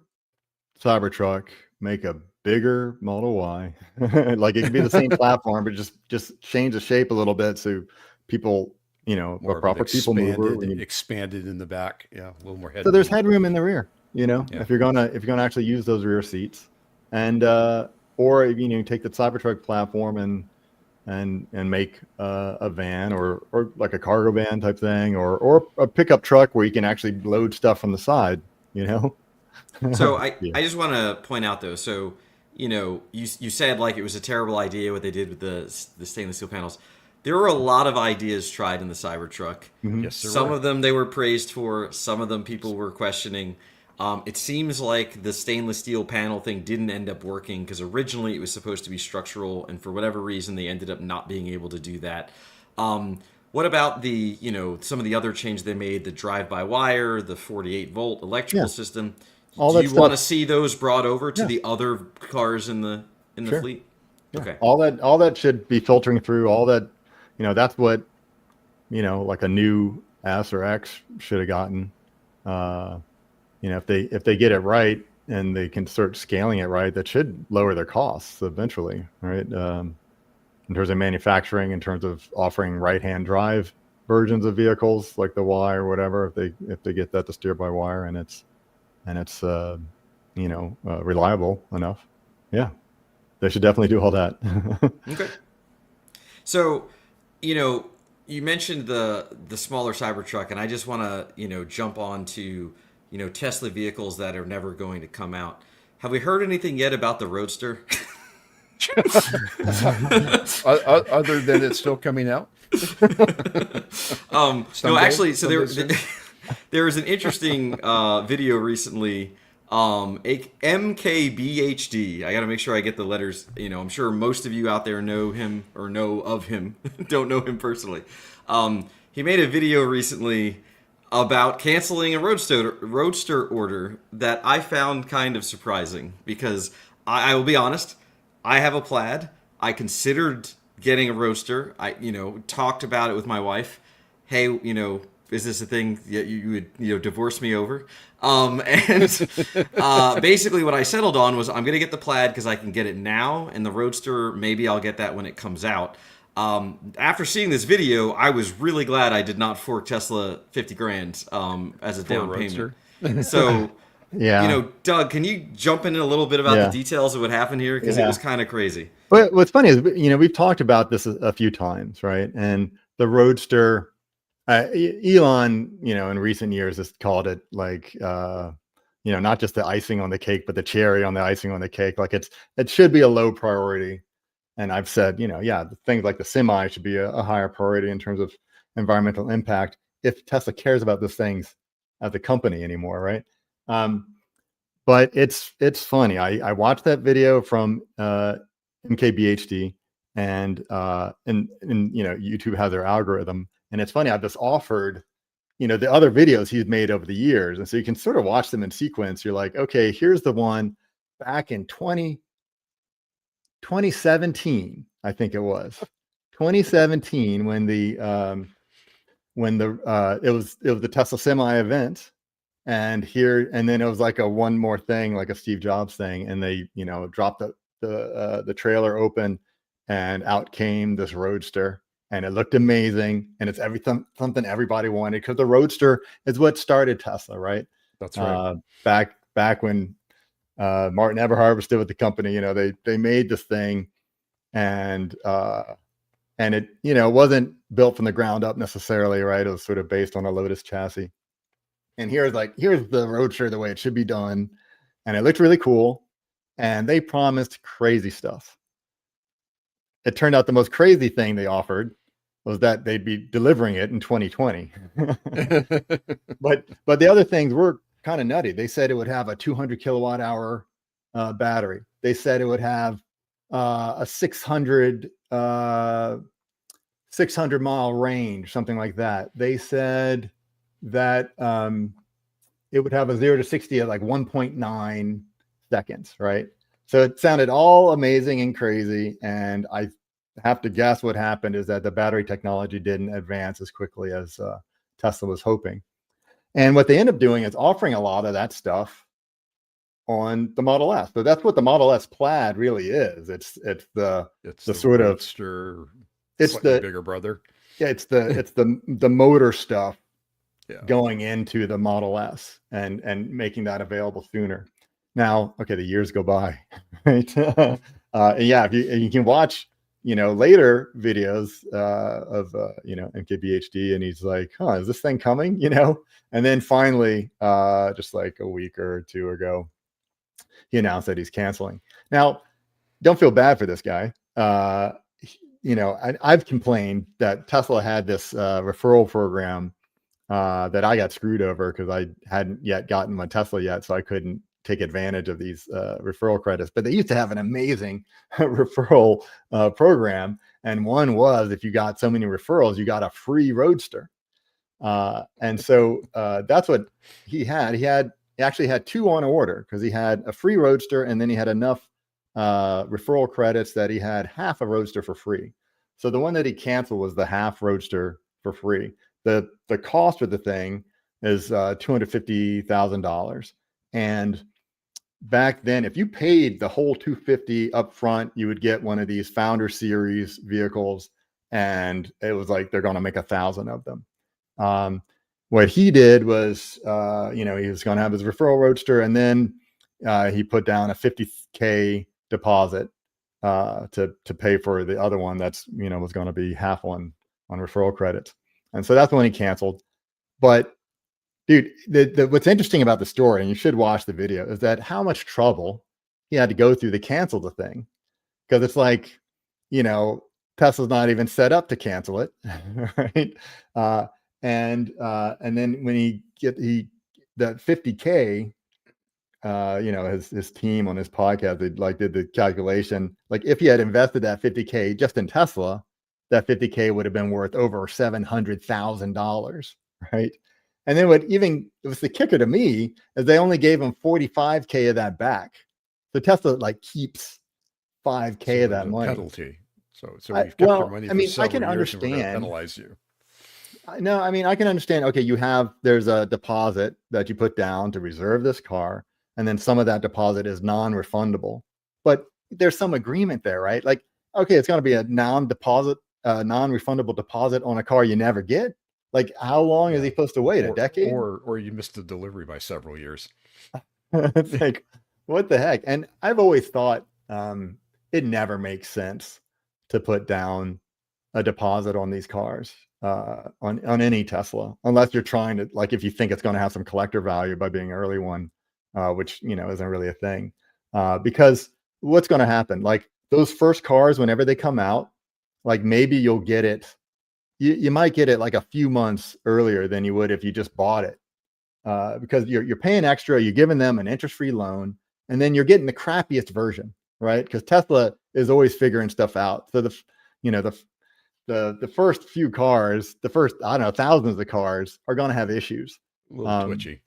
[SPEAKER 2] Cybertruck, make a bigger Model Y. Like, it could be the same platform, but just change the shape a little bit, so people, a
[SPEAKER 3] More of an
[SPEAKER 2] proper people mover.
[SPEAKER 3] expanded in the back. Yeah, a little more
[SPEAKER 2] So there's
[SPEAKER 3] headroom.
[SPEAKER 2] headroom in the rear,
[SPEAKER 3] Yeah.
[SPEAKER 2] if you're gonna actually use those rear seats, and or take the Cybertruck platform and make a van, or like a cargo van type thing, or a pickup truck where you can actually load stuff from the side.
[SPEAKER 1] So I,
[SPEAKER 2] Yeah.
[SPEAKER 1] I just want to point out though. So you said like it was a terrible idea what they did with the stainless steel panels. There were a lot of ideas tried in the Cybertruck.
[SPEAKER 2] Mhm.
[SPEAKER 3] Yes, there
[SPEAKER 1] Some
[SPEAKER 3] were.
[SPEAKER 1] of them they were praised for. Some of them people were questioning. It seems like the stainless steel panel thing didn't end up working because originally it was supposed to be structural, and for whatever reason they ended up not being able to do that. What about some of the other changes they made, the drive-by-wire, the 48-volt electrical
[SPEAKER 2] Yeah,
[SPEAKER 1] system?
[SPEAKER 2] all
[SPEAKER 1] Do
[SPEAKER 2] that
[SPEAKER 1] you want to
[SPEAKER 2] stuff.
[SPEAKER 1] see those brought over to
[SPEAKER 2] Yeah,
[SPEAKER 1] the other cars in the
[SPEAKER 2] sure.
[SPEAKER 1] fleet?
[SPEAKER 2] Yeah,
[SPEAKER 1] Okay.
[SPEAKER 2] all that should be filtering through. All that, that's what like a new S or X should have gotten. Uh, if they get it right and they can start scaling it right, that should lower their costs eventually, right? In terms of manufacturing, in terms of offering right-hand drive versions of vehicles like the Y or whatever, if they get that to steer by wire, and it's reliable enough, yeah, they should definitely do all that.
[SPEAKER 1] Okay. So, you mentioned the smaller Cybertruck, and I just want to jump on to Tesla vehicles that are never going to come out. Have we heard anything yet about the Roadster?
[SPEAKER 3] Other than it's still coming out.
[SPEAKER 1] No,
[SPEAKER 3] Someday,
[SPEAKER 1] actually, so
[SPEAKER 3] someday soon.
[SPEAKER 1] there was an interesting video recently. MKBHD. I got to make sure I get the letters. I'm sure most of you out there know him or know of him. Don't know him personally. He made a video recently about canceling a roadster order that I found kind of surprising because I will be honest. I have a Plaid. I considered getting a roadster. I talked about it with my wife. Hey, is this a thing that you would divorce me over? And basically what I settled on was I'm gonna get the Plaid because I can get it now, and the Roadster maybe I'll get that when it comes out. After seeing this video, I was really glad I did not fork Tesla 50 grand as a
[SPEAKER 3] For a
[SPEAKER 1] down payment.
[SPEAKER 3] Roadster.
[SPEAKER 1] So,
[SPEAKER 2] Yeah.
[SPEAKER 1] Doug, can you jump in a little bit about the
[SPEAKER 2] Yeah.
[SPEAKER 1] details of what happened here? Because it
[SPEAKER 2] Yeah.
[SPEAKER 1] was kind of crazy.
[SPEAKER 2] But what's funny is, we've talked about this a few times, right? And the Roadster, Elon, in recent years has called it like, not just the icing on the cake, but the cherry on the icing on the cake. Like it should be a low priority. And I've said, things like the semi should be a higher priority in terms of environmental impact if Tesla cares about those things as a company anymore, right? But it's funny. I watched that video from MKBHD, and YouTube has their algorithm, and it's funny. I've just offered the other videos he's made over the years, and so you can sort of watch them in sequence. You're like, okay, here's the one back in 2017, I think it was 2017, when it was the Tesla Semi event, and then it was like a one more thing, like a Steve Jobs thing, and they dropped the trailer open, and out came this Roadster, and it looked amazing, and it's something everybody wanted, because the Roadster is what started Tesla, right?
[SPEAKER 3] That's right.
[SPEAKER 2] Back when Martin Eberhard was still with the company, they made this thing, and it wasn't built from the ground up necessarily, right? It was sort of based on a Lotus chassis. And here's the Roadster the way it should be done, and it looked really cool, and they promised crazy stuff. It turned out the most crazy thing they offered was that they'd be delivering it in 2020. but the other things were kind of nutty. They said it would have a 200 kilowatt hour battery. They said it would have a 600 mile range, something like that. They said that it would have a 0 to 60 at like 1.9 seconds, right? So it sounded all amazing and crazy, and I have to guess what happened is that the battery technology didn't advance as quickly as Tesla was hoping. And what they end up doing is offering a lot of that stuff on the Model S. So that's what the Model S Plaid really is. It's the sort of
[SPEAKER 3] Roadster,
[SPEAKER 2] it's the
[SPEAKER 3] bigger brother.
[SPEAKER 2] Yeah, it's the motor stuff
[SPEAKER 3] Yeah.
[SPEAKER 2] going into the Model S and making that available sooner. Now, okay, the years go by, right? Yeah, if you can watch, later videos of MKBHD, and he's like, "Huh, is this thing coming?" And then finally, just like a week or two ago, he announced that he's canceling. Now, don't feel bad for this guy. I've complained that Tesla had this referral program that I got screwed over because I hadn't yet gotten my Tesla yet, so I couldn't take advantage of these referral credits. But they used to have an amazing referral program, and one was if you got so many referrals, you got a free Roadster. And so that's what he had. He actually had two on order, because he had a free Roadster, and then he had enough referral credits that he had half a Roadster for free. So the one that he canceled was the half Roadster for free. The cost of the thing is $250,000. And back then, if you paid the whole $250 up front, you would get one of these Founder Series vehicles, and it was like they're going to make 1,000 of them. What he did was, he was going to have his referral Roadster, and then he put down a $50K deposit to pay for the other one that's was going to be half on referral credits. And so that's the one he canceled. But dude, what's interesting about the story, and you should watch the video, is that how much trouble he had to go through to cancel the thing. Because it's like, Tesla's not even set up to cancel it, right? And then when that 50K, his team on his podcast, they did the calculation. Like if he had invested that 50K just in Tesla, that 50K would have been worth over $700,000, right? And then it was the kicker to me is they only gave him 45K of that back. So Tesla keeps 5K of that money.
[SPEAKER 3] Penalty. So we've kept your money for several
[SPEAKER 2] I can
[SPEAKER 3] years, and we're going to
[SPEAKER 2] understand.
[SPEAKER 3] penalize you.
[SPEAKER 2] No, I mean, I can understand. Okay, there's a deposit that you put down to reserve this car, and then some of that deposit is non-refundable. But there's some agreement there, right? Like, okay, it's going to be a non-refundable deposit on a car you never get. Like, how long is he
[SPEAKER 3] Yeah.
[SPEAKER 2] supposed to wait? A decade?
[SPEAKER 3] Or you missed the delivery by several years.
[SPEAKER 2] It's like, what the heck? And I've always thought it never makes sense to put down a deposit on these cars, on any Tesla, unless you're trying to, like, if you think it's going to have some collector value by being an early one, which isn't really a thing, because what's going to happen? Like those first cars, whenever they come out, like maybe you'll get it. You might get it like a few months earlier than you would if you just bought it, because you're paying extra. You're giving them an interest-free loan, and then you're getting the crappiest version, right? Because Tesla is always figuring stuff out. So the first few cars, the first, I don't know, thousands of cars are going to have issues.
[SPEAKER 3] A little twitchy.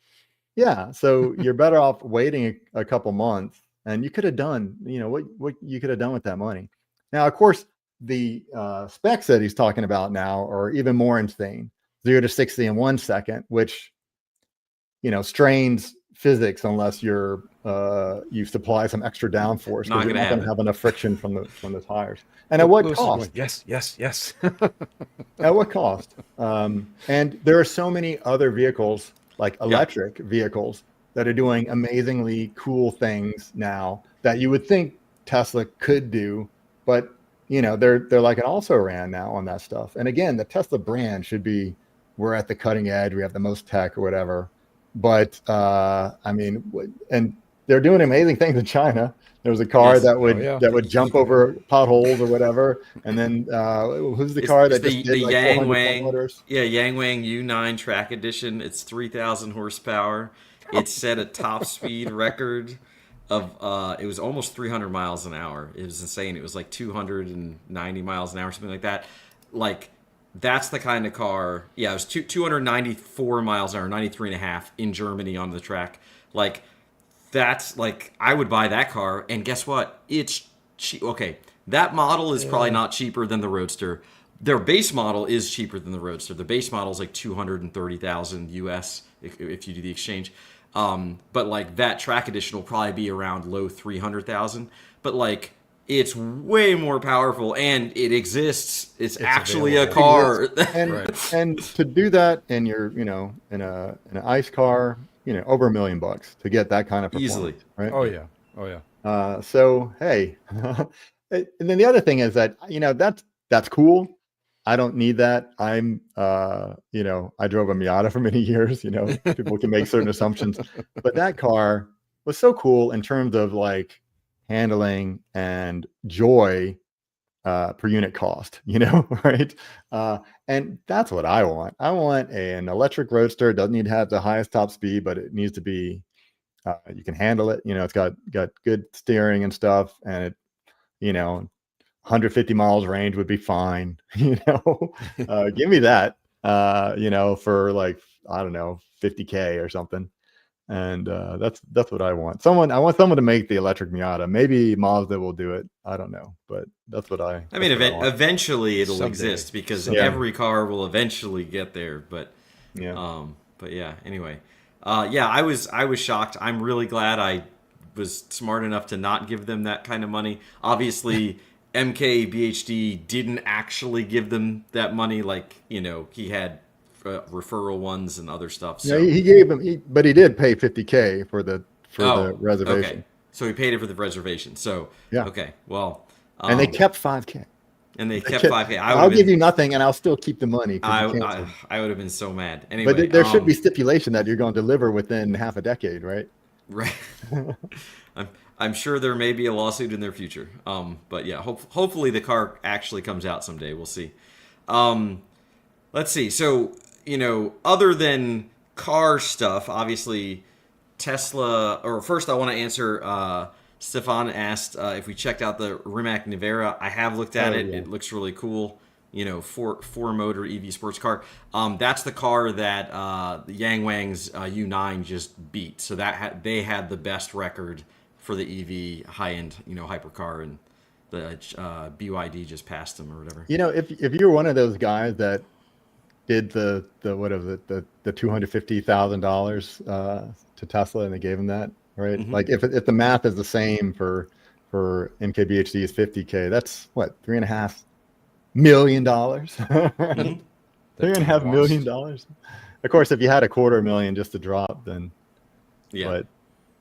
[SPEAKER 2] Yeah. So you're better off waiting a couple months, and you could have done, what you could have done with that money. Now, of course, the specs that he's talking about now are even more insane. 0 to 60 in 1 second, which, strains physics unless you supply some extra downforce, because you're not going to have enough friction from the tires. And at what cost?
[SPEAKER 3] Yes.
[SPEAKER 2] At what cost? And there are so many other vehicles, like electric vehicles, that are doing amazingly cool things now that you would think Tesla could do, but they're like an also ran now on that stuff. And again, the Tesla brand should be, we're at the cutting edge, we have the most tech or whatever. But I mean, and they're doing amazing things in China. There was a car that would jump over potholes or whatever. And then who's the car that just did like 400 kilometers?
[SPEAKER 1] Yeah, Yangwang U9 Track Edition. It's 3,000 horsepower. It set a top speed record of it was almost 300 miles an hour. It was insane. It was like 290 miles an hour, something like that. Like, that's the kind of car. Yeah, it was 294 miles an hour, 93 and a half in Germany on the track. Like, that's like, I would buy that car, and guess what? It's cheap. Okay, that model is probably not cheaper than the Roadster. Their base model is cheaper than the Roadster. The base model is like 230,000 US if you do the exchange. But like that track edition will probably be around low 300,000. But like, it's way more powerful, and it exists. It's actually available. A car.
[SPEAKER 2] And and to do that in your, in an ICE car, over $1 million to get that kind of performance.
[SPEAKER 1] Easily.
[SPEAKER 2] Right?
[SPEAKER 3] Oh yeah.
[SPEAKER 2] So hey, and then the other thing is that, that's cool. I don't need that. I'm I drove a Miata for many years. People can make certain assumptions, but that car was so cool in terms of like handling and joy per unit cost, right? And that's what I want. I want an electric Roadster. It doesn't need to have the highest top speed, but it needs to be, you can handle it. It's got good steering and stuff, and it, 150 miles range would be fine. Give me that, for like, I don't know, 50K or something. And that's what I want. I want someone to make the electric Miata. Maybe Mazda will do it. I don't know, but that's what I.
[SPEAKER 1] I mean, eventually it'll exist, because every car will eventually get there. But yeah. Anyway, I was shocked. I'm really glad I was smart enough to not give them that kind of money. Obviously, MKBHD didn't actually give them that money. Like, he had referral ones and other stuff. So.
[SPEAKER 2] Yeah, he gave him, but he did pay 50K for the reservation.
[SPEAKER 1] Okay, so he paid it for the reservation. So yeah, okay, well,
[SPEAKER 2] and they kept 5K.
[SPEAKER 1] And they kept 5K.
[SPEAKER 2] I'll give you nothing, and I'll still keep the money.
[SPEAKER 1] I would have been so mad. Anyway,
[SPEAKER 2] but there should be stipulation that you're going to deliver within half a decade, right?
[SPEAKER 1] Right. I'm sure there may be a lawsuit in their future. But yeah, hopefully the car actually comes out someday. We'll see. Let's see. So, other than car stuff, obviously Tesla, or first I want to answer, Stefan asked if we checked out the Rimac Nevera. I have looked at it. Yeah. It looks really cool. Four motor EV sports car. That's the car that the Yangwang's U9 just beat. So that they had the best record for the EV high-end, hypercar, and the BYD just passed them or whatever.
[SPEAKER 2] If you're one of those guys that bid the $250,000 to Tesla, and they gave him that, right?
[SPEAKER 1] Mhm.
[SPEAKER 2] Like if the math is the same for MKBHD is 50K, that's what, $3.5 million.
[SPEAKER 1] Mhm.
[SPEAKER 2] Three
[SPEAKER 3] That
[SPEAKER 2] and a
[SPEAKER 3] he
[SPEAKER 2] half
[SPEAKER 3] wants.
[SPEAKER 2] million dollars. Of course, if you had $250,000 just to drop, then,
[SPEAKER 1] Yeah.
[SPEAKER 2] but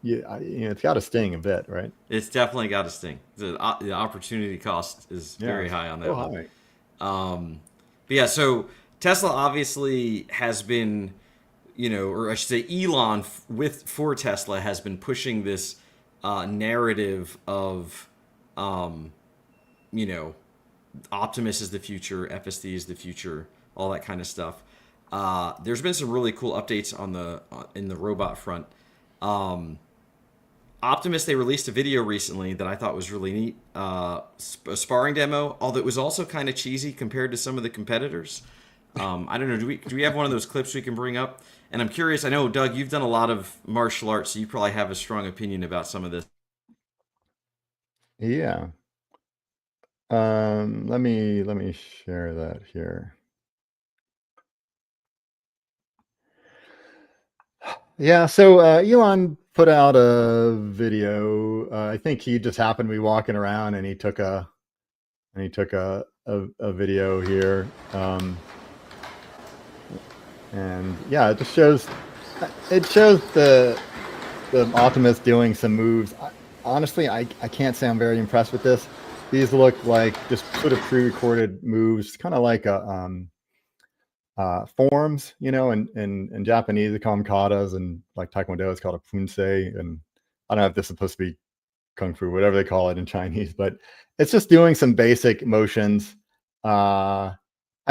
[SPEAKER 2] yeah, it's got to sting a bit, right?
[SPEAKER 1] It's definitely got to sting. The opportunity cost is
[SPEAKER 2] Yeah,
[SPEAKER 1] very
[SPEAKER 2] it's
[SPEAKER 1] high on
[SPEAKER 2] so
[SPEAKER 1] that one.
[SPEAKER 2] high.
[SPEAKER 1] But yeah, so Tesla obviously has been, or I should say, Elon for Tesla has been pushing this narrative of, um, you know, Optimus is the future, FSD is the future, all that kind of stuff. There's been some really cool updates on the in the robot front. Optimus, they released a video recently that I thought was really neat. A sparring demo, although it was also kind of cheesy compared to some of the competitors. I don't know. Do we have one of those clips we can bring up? And I'm curious. I know, Doug, you've done a lot of martial arts, so you probably have a strong opinion about some of this.
[SPEAKER 2] Yeah. Let me share that here. Yeah, so Elon put out a video. I think he just happened to be walking around, and he took a video here. And yeah, it shows the Optimus doing some moves. Honestly, I can't say I'm very impressed with this. These look like just sort of pre-recorded moves, kind of like forms, in Japanese they call them katas, and like Taekwondo it's called a punsei, and I don't know if this is supposed to be kung fu, whatever they call it in Chinese, but it's just doing some basic motions. I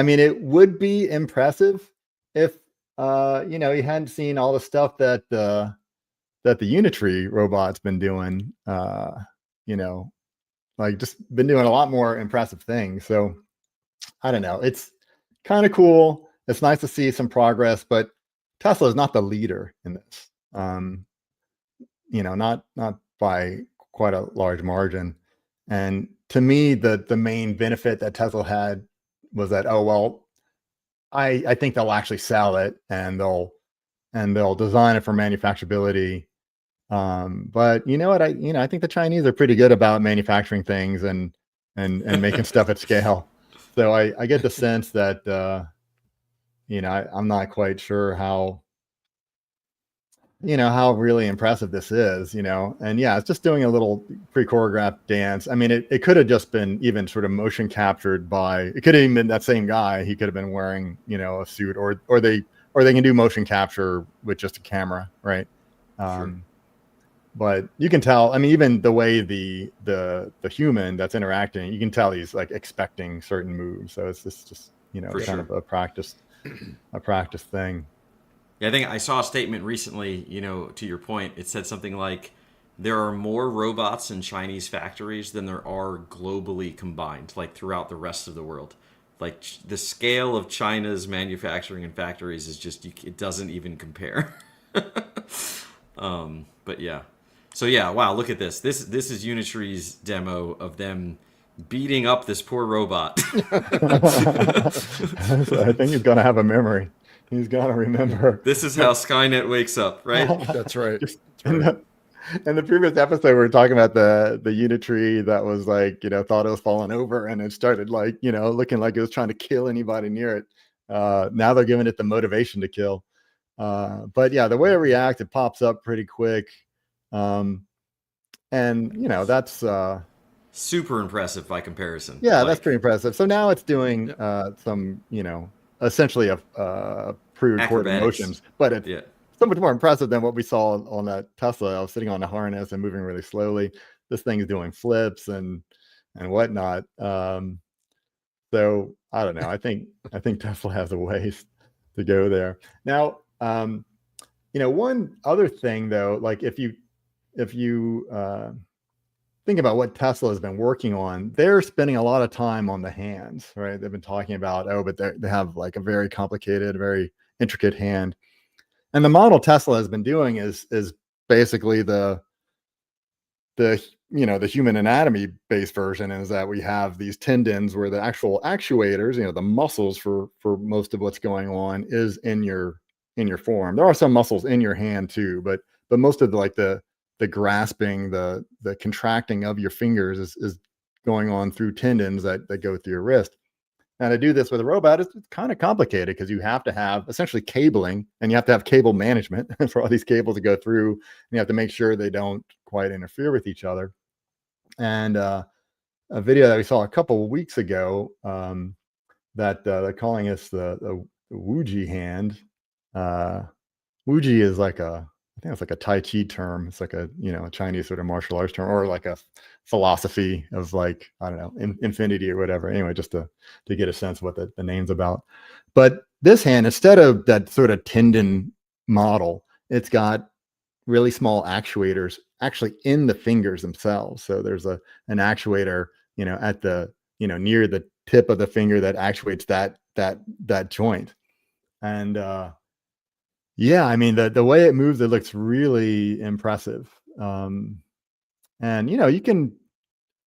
[SPEAKER 2] mean, it would be impressive if you hadn't seen all the stuff that the Unitree robot's been doing. You know, like just been doing a lot more impressive things. So I don't know. It's kind of cool. It's nice to see some progress, but Tesla is not the leader in this. Not by quite a large margin. And to me, the main benefit that Tesla had was that, oh well, I think they'll actually sell it, and they'll design it for manufacturability. But you know what? I think the Chinese are pretty good about manufacturing things and making stuff at scale. So I get the sense that I'm not quite sure how really impressive this is, and yeah, it's just doing a little pre-choreographed dance. I mean, it could have just been even sort of motion captured it could have even been that same guy. He could have been wearing, a suit, or they can do motion capture with just a camera, right?
[SPEAKER 1] Sure.
[SPEAKER 2] But you can tell, I mean, even the way the human that's interacting, you can tell he's like expecting certain moves. So it's just
[SPEAKER 1] For
[SPEAKER 2] kind
[SPEAKER 1] sure.
[SPEAKER 2] of a practice thing.
[SPEAKER 1] Yeah, I think I saw a statement recently, to your point. It said something like, there are more robots in Chinese factories than there are globally combined, like throughout the rest of the world. Like the scale of China's manufacturing and factories is just, it doesn't even compare. But yeah. So yeah, wow, look at this. This is Unitree's demo of them beating up this poor robot.
[SPEAKER 2] So I think he's gonna have a memory. He's gonna remember.
[SPEAKER 1] This is how Skynet wakes up, right?
[SPEAKER 3] That's right.
[SPEAKER 2] Just
[SPEAKER 3] That's
[SPEAKER 2] in
[SPEAKER 3] right.
[SPEAKER 2] the previous episode, we were talking about the Unitree that was like, thought it was falling over, and it started like, looking like it was trying to kill anybody near it. Now they're giving it the motivation to kill. But yeah, the way it reacts, it pops up pretty quick. And that's
[SPEAKER 1] Super impressive by comparison.
[SPEAKER 2] yeah, that's
[SPEAKER 1] Like
[SPEAKER 2] pretty impressive. So now it's doing
[SPEAKER 3] Yep.
[SPEAKER 2] some, essentially a pre-recorded
[SPEAKER 1] acrobatics.
[SPEAKER 2] motions, but it's
[SPEAKER 1] Yeah.
[SPEAKER 2] so much more impressive than what we saw on that Tesla. I was sitting on the harness and moving really slowly. This thing's doing flips and whatnot. So I don't know. I think Tesla has a ways to go there. Now, one other thing though, like if you think about what Tesla has been working on, they're spending a lot of time on the hands, right? They've been talking about, but they have like a very complicated, very intricate hand. And the model Tesla has been doing is basically the the human anatomy based version is that we have these tendons where the actual actuators, the muscles for most of what's going on is in your forearm. There are some muscles in your hand too, but most of the grasping, the contracting of your fingers is going on through tendons that go through your wrist. Now, to do this with a robot, it's kind of complicated because you have to have essentially cabling, and you have to have cable management for all these cables to go through. And you have to make sure they don't quite interfere with each other. And a video that we saw a couple of weeks ago, that they're calling this the Wuji hand. Wuji is like I think it's like a Tai Chi term. It's like a Chinese sort of martial arts term, or like a philosophy of like, I don't know, infinity or whatever. Anyway, just to get a sense of what the name's about. But this hand, instead of that sort of tendon model, it's got really small actuators actually in the fingers themselves. So there's an actuator, at the, near the tip of the finger that actuates that joint. And yeah, I mean, the way it moves, it looks really impressive. And you can,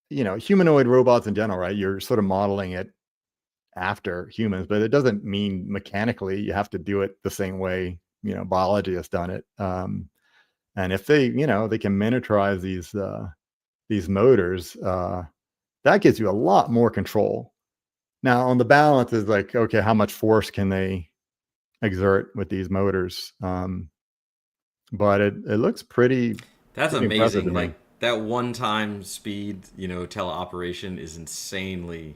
[SPEAKER 2] humanoid robots in general, right? You're sort of modeling it after humans, but it doesn't mean mechanically you have to do it the same way, biology has done it. And if they, they can miniaturize these motors, that gives you a lot more control. Now, on the balance is like, okay, how much force can they exert with these motors? But it looks pretty.
[SPEAKER 1] That's
[SPEAKER 2] pretty impressive to
[SPEAKER 1] amazing.
[SPEAKER 2] me.
[SPEAKER 1] Like that one-time speed, teleoperation is insanely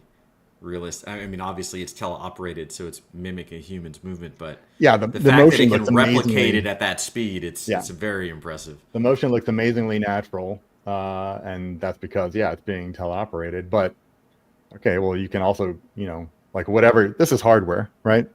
[SPEAKER 1] realistic. I mean, obviously it's teleoperated, so it's mimicking a human's movement, but
[SPEAKER 2] Yeah,
[SPEAKER 1] the
[SPEAKER 2] the
[SPEAKER 1] fact that
[SPEAKER 2] motion
[SPEAKER 1] it can
[SPEAKER 2] looks
[SPEAKER 1] replicate
[SPEAKER 2] amazingly.
[SPEAKER 1] it at that speed, it's
[SPEAKER 2] Yeah,
[SPEAKER 1] it's very impressive.
[SPEAKER 2] the motion looks amazingly natural, and that's because it's being teleoperated. But okay, well, you can also, like whatever. This is hardware, right?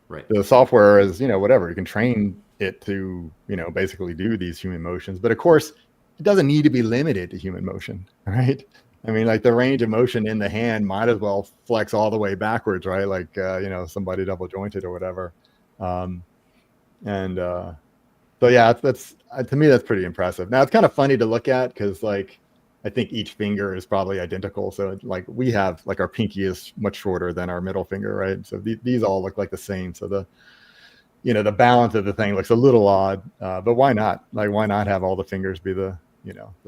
[SPEAKER 1] Right.
[SPEAKER 2] The software is, whatever. You can train it to, basically do these human motions. But of course, it doesn't need to be limited to human motion, right? I mean, like the range of motion in the hand might as well flex all the way backwards, right? Like, somebody double jointed or whatever. Um, and so, yeah, that's to me, that's pretty impressive. Now, it's kind of funny to look at because, like, I think each finger is probably identical. So, like, we have, like, our pinky is much shorter than our middle finger, right? So these all look like the same. So the balance of the thing looks a little odd, but why not? Like, why not have all the fingers be the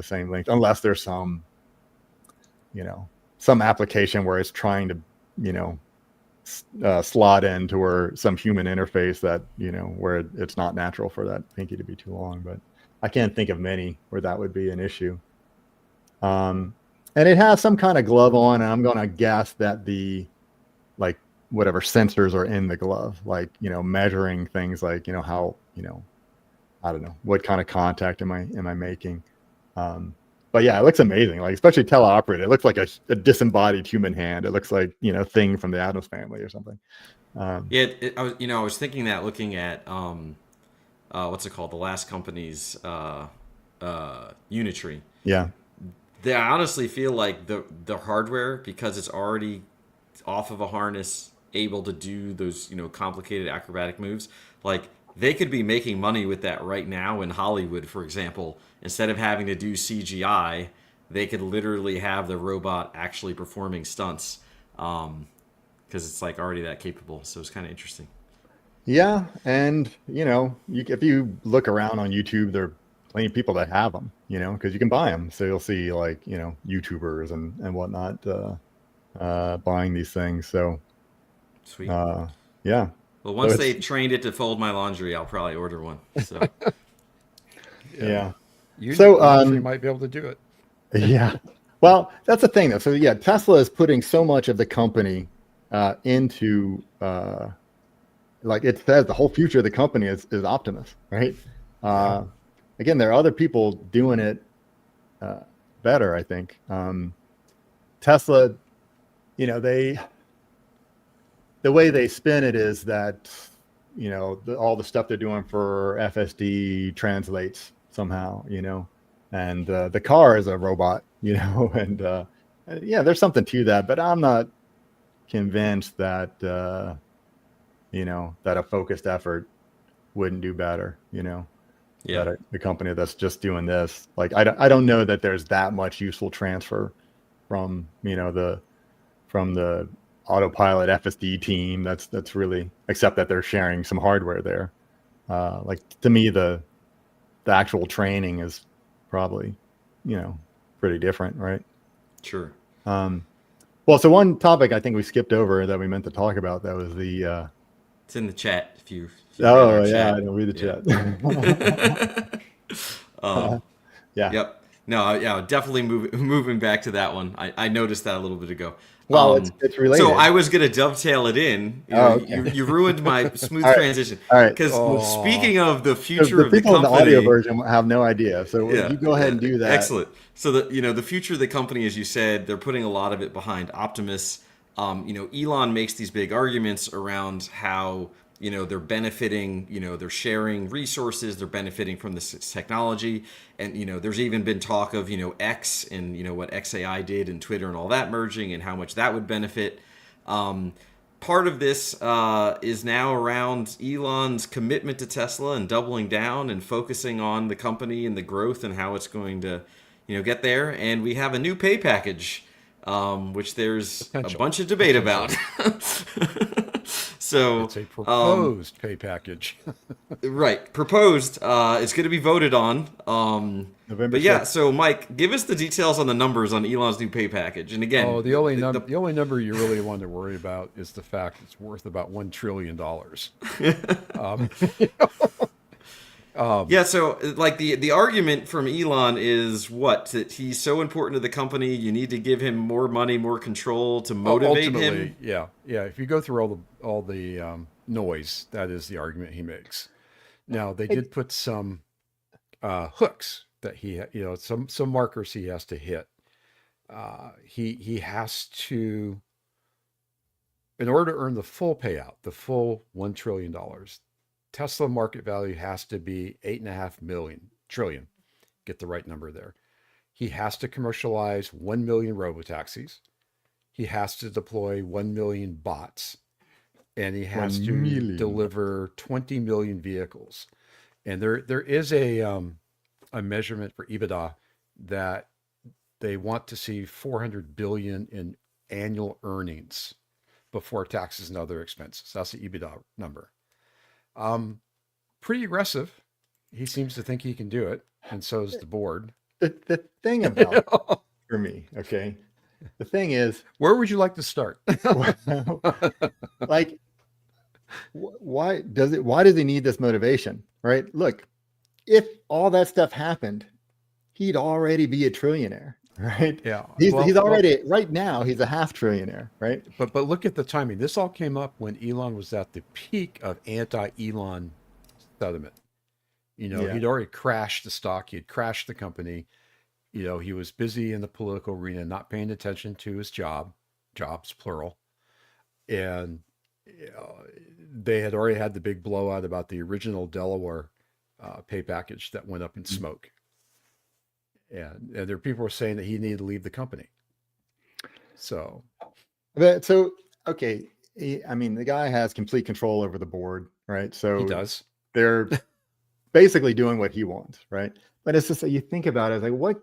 [SPEAKER 2] same length? Unless there's some application where it's trying to, slot into where some human interface that, where it's not natural for that pinky to be too long. But I can't think of many where that would be an issue. And it has some kind of glove on, and I'm going to guess that the, like, whatever sensors are in the glove, like, measuring things like, how, I don't know, what kind of contact am I making? But yeah, it looks amazing. Like, especially teleoperated, it looks like a disembodied human hand. It looks like, thing from the Addams Family or something.
[SPEAKER 1] Yeah, I was thinking that looking at what's it called, the last company's Unitree.
[SPEAKER 2] Yeah.
[SPEAKER 1] I honestly feel like the hardware, because it's already off of a harness, able to do those complicated acrobatic moves, like they could be making money with that right now in Hollywood, for example. Instead of having to do CGI, they could literally have the robot actually performing stunts, because it's like already that capable. So it's kind of interesting.
[SPEAKER 2] Yeah. And, if you look around on YouTube, there are plenty of people that have them, because you can buy them. So you'll see, like, YouTubers and whatnot buying these things. So,
[SPEAKER 1] Sweet.
[SPEAKER 2] yeah.
[SPEAKER 1] Well,
[SPEAKER 2] So
[SPEAKER 1] once they trained it to fold my laundry, I'll probably order one. So
[SPEAKER 2] yeah.
[SPEAKER 3] You
[SPEAKER 2] So,
[SPEAKER 3] Unitree might be able to do it.
[SPEAKER 2] yeah. Well, that's the thing, though. So, yeah, Tesla is putting so much of the company into, like it says, the whole future of the company is Optimus, right? Uh, Again, there are other people doing it better, I think. Tesla, the way they spin it is that, all the stuff they're doing for FSD translates somehow, and the car is a robot, and yeah, there's something to that, but I'm not convinced that, that a focused effort wouldn't do better.
[SPEAKER 1] Yeah.
[SPEAKER 2] the company that's just doing this. Like I don't know that there's that much useful transfer from from the autopilot FSD team. That's really, except that they're sharing some hardware there. Like to me, the actual training is probably pretty different, right?
[SPEAKER 1] Sure.
[SPEAKER 2] Well, so one topic I think we skipped over that we meant to talk about, that was the
[SPEAKER 1] It's in the chat if you read our
[SPEAKER 2] oh yeah,
[SPEAKER 1] chat.
[SPEAKER 2] I didn't read the chat. Yeah.
[SPEAKER 1] Yep. No, yeah, definitely moving back to that one. I noticed that a little bit ago.
[SPEAKER 2] Well, it's related.
[SPEAKER 1] So I was gonna dovetail it in.
[SPEAKER 2] Okay.
[SPEAKER 1] You ruined my smooth
[SPEAKER 2] All right.
[SPEAKER 1] transition.
[SPEAKER 2] All right.
[SPEAKER 1] Because
[SPEAKER 3] Oh.
[SPEAKER 1] speaking of the
[SPEAKER 2] The
[SPEAKER 1] future of the
[SPEAKER 2] people in the
[SPEAKER 1] company,
[SPEAKER 2] audio version have no idea. So
[SPEAKER 1] yeah,
[SPEAKER 2] you go ahead and do that.
[SPEAKER 1] Excellent. So the future of the company, as you said, they're putting a lot of it behind Optimus. Elon makes these big arguments around how they're benefiting, they're sharing resources, they're benefiting from this technology, and there's even been talk of X and what XAI did and Twitter and all that merging and how much that would benefit. Part of this is now around Elon's commitment to Tesla and doubling down and focusing on the company and the growth and how it's going to get there. And we have a new pay package, which there's a bunch of debate about. So
[SPEAKER 3] It's a proposed pay package.
[SPEAKER 1] right, proposed. It's going to be voted on.
[SPEAKER 2] November
[SPEAKER 1] But yeah,
[SPEAKER 2] 6th.
[SPEAKER 1] so Mike, give us the details on the numbers on Elon's new pay package. And again,
[SPEAKER 3] Oh, the only number you really want to worry about is the fact it's worth about $1 trillion.
[SPEAKER 1] Yeah, so like the argument from Elon is what? That he's so important to the company, you need to give him more money, more control to motivate him.
[SPEAKER 3] Yeah. If you go through all the noise, that is the argument he makes. Now they did put some hooks that he, some markers he has to hit. He has to, in order to earn the full payout, the full $1 trillion. Tesla market value has to be 8.5 trillion. Get the right number there. He has to commercialize 1 million robotaxis. He has to deploy 1 million bots, and he has to deliver 20 million vehicles. And there is a measurement for EBITDA that they want to see 400 billion in annual earnings before taxes and other expenses. That's the EBITDA number. Pretty aggressive. He seems to think he can do it, and so is the board.
[SPEAKER 2] The thing about for me, okay, the thing is,
[SPEAKER 3] where would you like to start?
[SPEAKER 2] like, why does he need this motivation, right? Look, if all that stuff happened, he'd already be a trillionaire, right?
[SPEAKER 3] Yeah.
[SPEAKER 2] He's already, right now, he's a half trillionaire, right?
[SPEAKER 3] But look at the timing. This all came up when Elon was at the peak of anti-Elon sentiment. He'd already crashed the stock. He had crashed the company. He was busy in the political arena, not paying attention to his jobs, plural. And they had already had the big blowout about the original Delaware pay package that went up in smoke. And there are people who were saying that he needed to leave the company. So
[SPEAKER 2] okay. The guy has complete control over the board, right? So
[SPEAKER 3] he does.
[SPEAKER 2] They're basically doing what he wants, right? But it's just that you think about it, it's like what,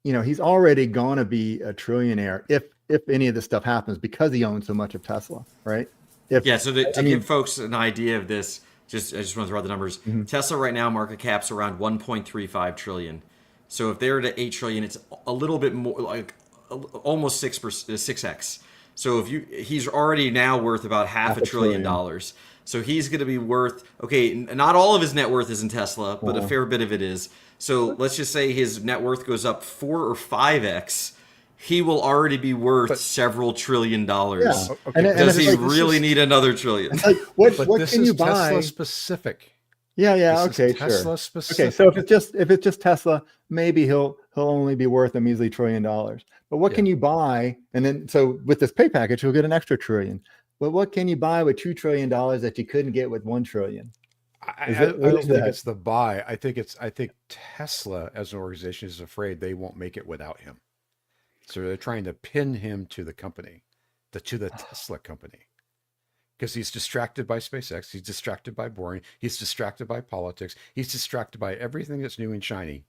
[SPEAKER 2] he's already gonna be a trillionaire if any of this stuff happens because he owns so much of Tesla, right?
[SPEAKER 1] So to give folks an idea of this, I just want to throw out the numbers. Mm-hmm. Tesla right now market cap's around 1.35 trillion. So if they're to 8 trillion, it's a little bit more, like almost 6x. So he's already now worth about half a trillion dollars. So he's going to be worth, okay, not all of his net worth is in Tesla, but a fair bit of it is. So let's just say his net worth goes up 4 or 5x. He will already be worth several $trillion. Yeah. Okay. Does he really need another trillion?
[SPEAKER 2] Like, what can you buy?
[SPEAKER 3] Tesla specific.
[SPEAKER 2] Yeah. Okay,
[SPEAKER 3] Tesla
[SPEAKER 2] sure.
[SPEAKER 3] specific.
[SPEAKER 2] Okay, so if it's just Tesla, maybe he'll only be worth a measly $1 trillion. But what can you buy? And then so with this pay package, he'll get an extra $1 trillion. But what can you buy with $2 trillion that you couldn't get with $1 trillion?
[SPEAKER 3] I don't think it's the buy. I think Tesla as an organization is afraid they won't make it without him. So they're trying to pin him to the company, to the Tesla company. because he's distracted by SpaceX, he's distracted by boring, he's distracted by politics, he's distracted by everything that's new and shiny.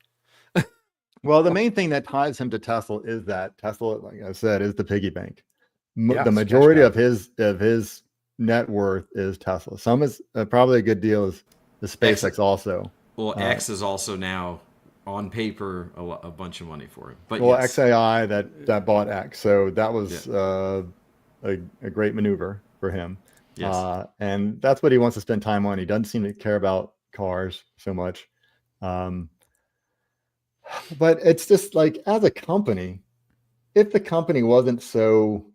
[SPEAKER 2] Well, the main thing that ties him to Tesla is that Tesla, like I said, is the piggy bank.
[SPEAKER 3] Yeah,
[SPEAKER 2] The
[SPEAKER 3] it's a cash
[SPEAKER 2] majority
[SPEAKER 3] cow.
[SPEAKER 2] of his net worth is Tesla. Some is probably a good deal is
[SPEAKER 1] X,
[SPEAKER 2] SpaceX also.
[SPEAKER 1] well, X is also now on paper a bunch of money for him. But
[SPEAKER 2] Well,
[SPEAKER 1] yes,
[SPEAKER 2] XAI that bought X, so that
[SPEAKER 1] yeah,
[SPEAKER 2] was a great maneuver for him.
[SPEAKER 1] yes,
[SPEAKER 2] And that's what he wants to spend time on. He doesn't seem to care about cars so much. Um, but it's just like, as a company, if the company wasn't so,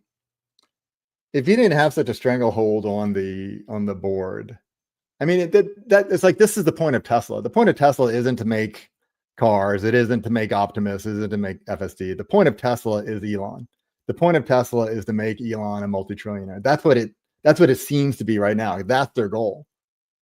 [SPEAKER 2] if you didn't have such a stranglehold on the board, I mean, that it's like, this is the point of Tesla. The point of Tesla isn't to make cars. It isn't to make Optimus. It isn't to make FSD. The point of Tesla is Elon. The point of Tesla is to make Elon a multi-trillionaire. That's what it seems to be right now. That's their goal.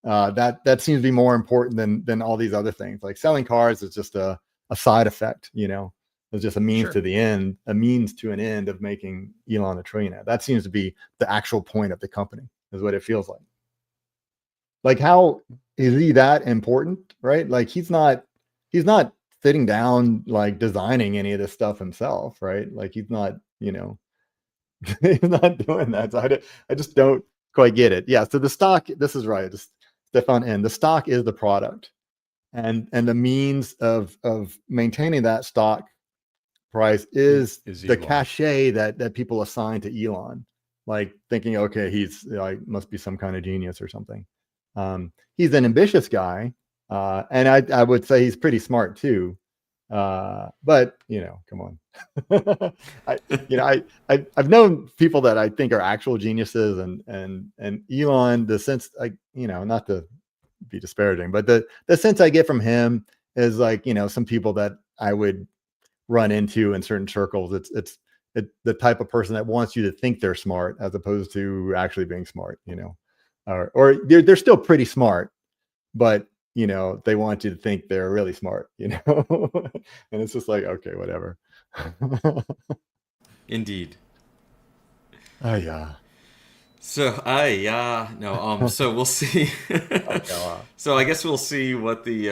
[SPEAKER 2] That seems to be more important than all these other things. Like selling cars is just a side effect. It's just a means
[SPEAKER 3] Sure.
[SPEAKER 2] to the end, a means to an end of making Elon a trillionaire. That seems to be the actual point of the company, is what it feels like. Like, how is he that important, right? Like, he's not sitting down like designing any of this stuff himself, right? Like, he's not, he's not doing that. So I just don't quite get it. Yeah. So the stock, this is right. Just Stefan N. The stock is the product, and the means of maintaining that stock price is
[SPEAKER 3] Is
[SPEAKER 2] the
[SPEAKER 3] Elon.
[SPEAKER 2] cachet that people assign to Elon, like thinking, okay, he's like, must be some kind of genius or something. He's an ambitious guy, and I would say he's pretty smart too. But come on. I've known people that I think are actual geniuses, and Elon, the sense, like, not to be disparaging, but the sense I get from him is like, some people that I would run into in certain circles. It's the type of person that wants you to think they're smart as opposed to actually being smart, or they're still pretty smart, but they want you to think they're really smart, and it's just like, okay, whatever.
[SPEAKER 1] indeed.
[SPEAKER 2] Oh yeah.
[SPEAKER 1] So so we'll see.
[SPEAKER 2] Okay, wow.
[SPEAKER 1] So I guess we'll see what the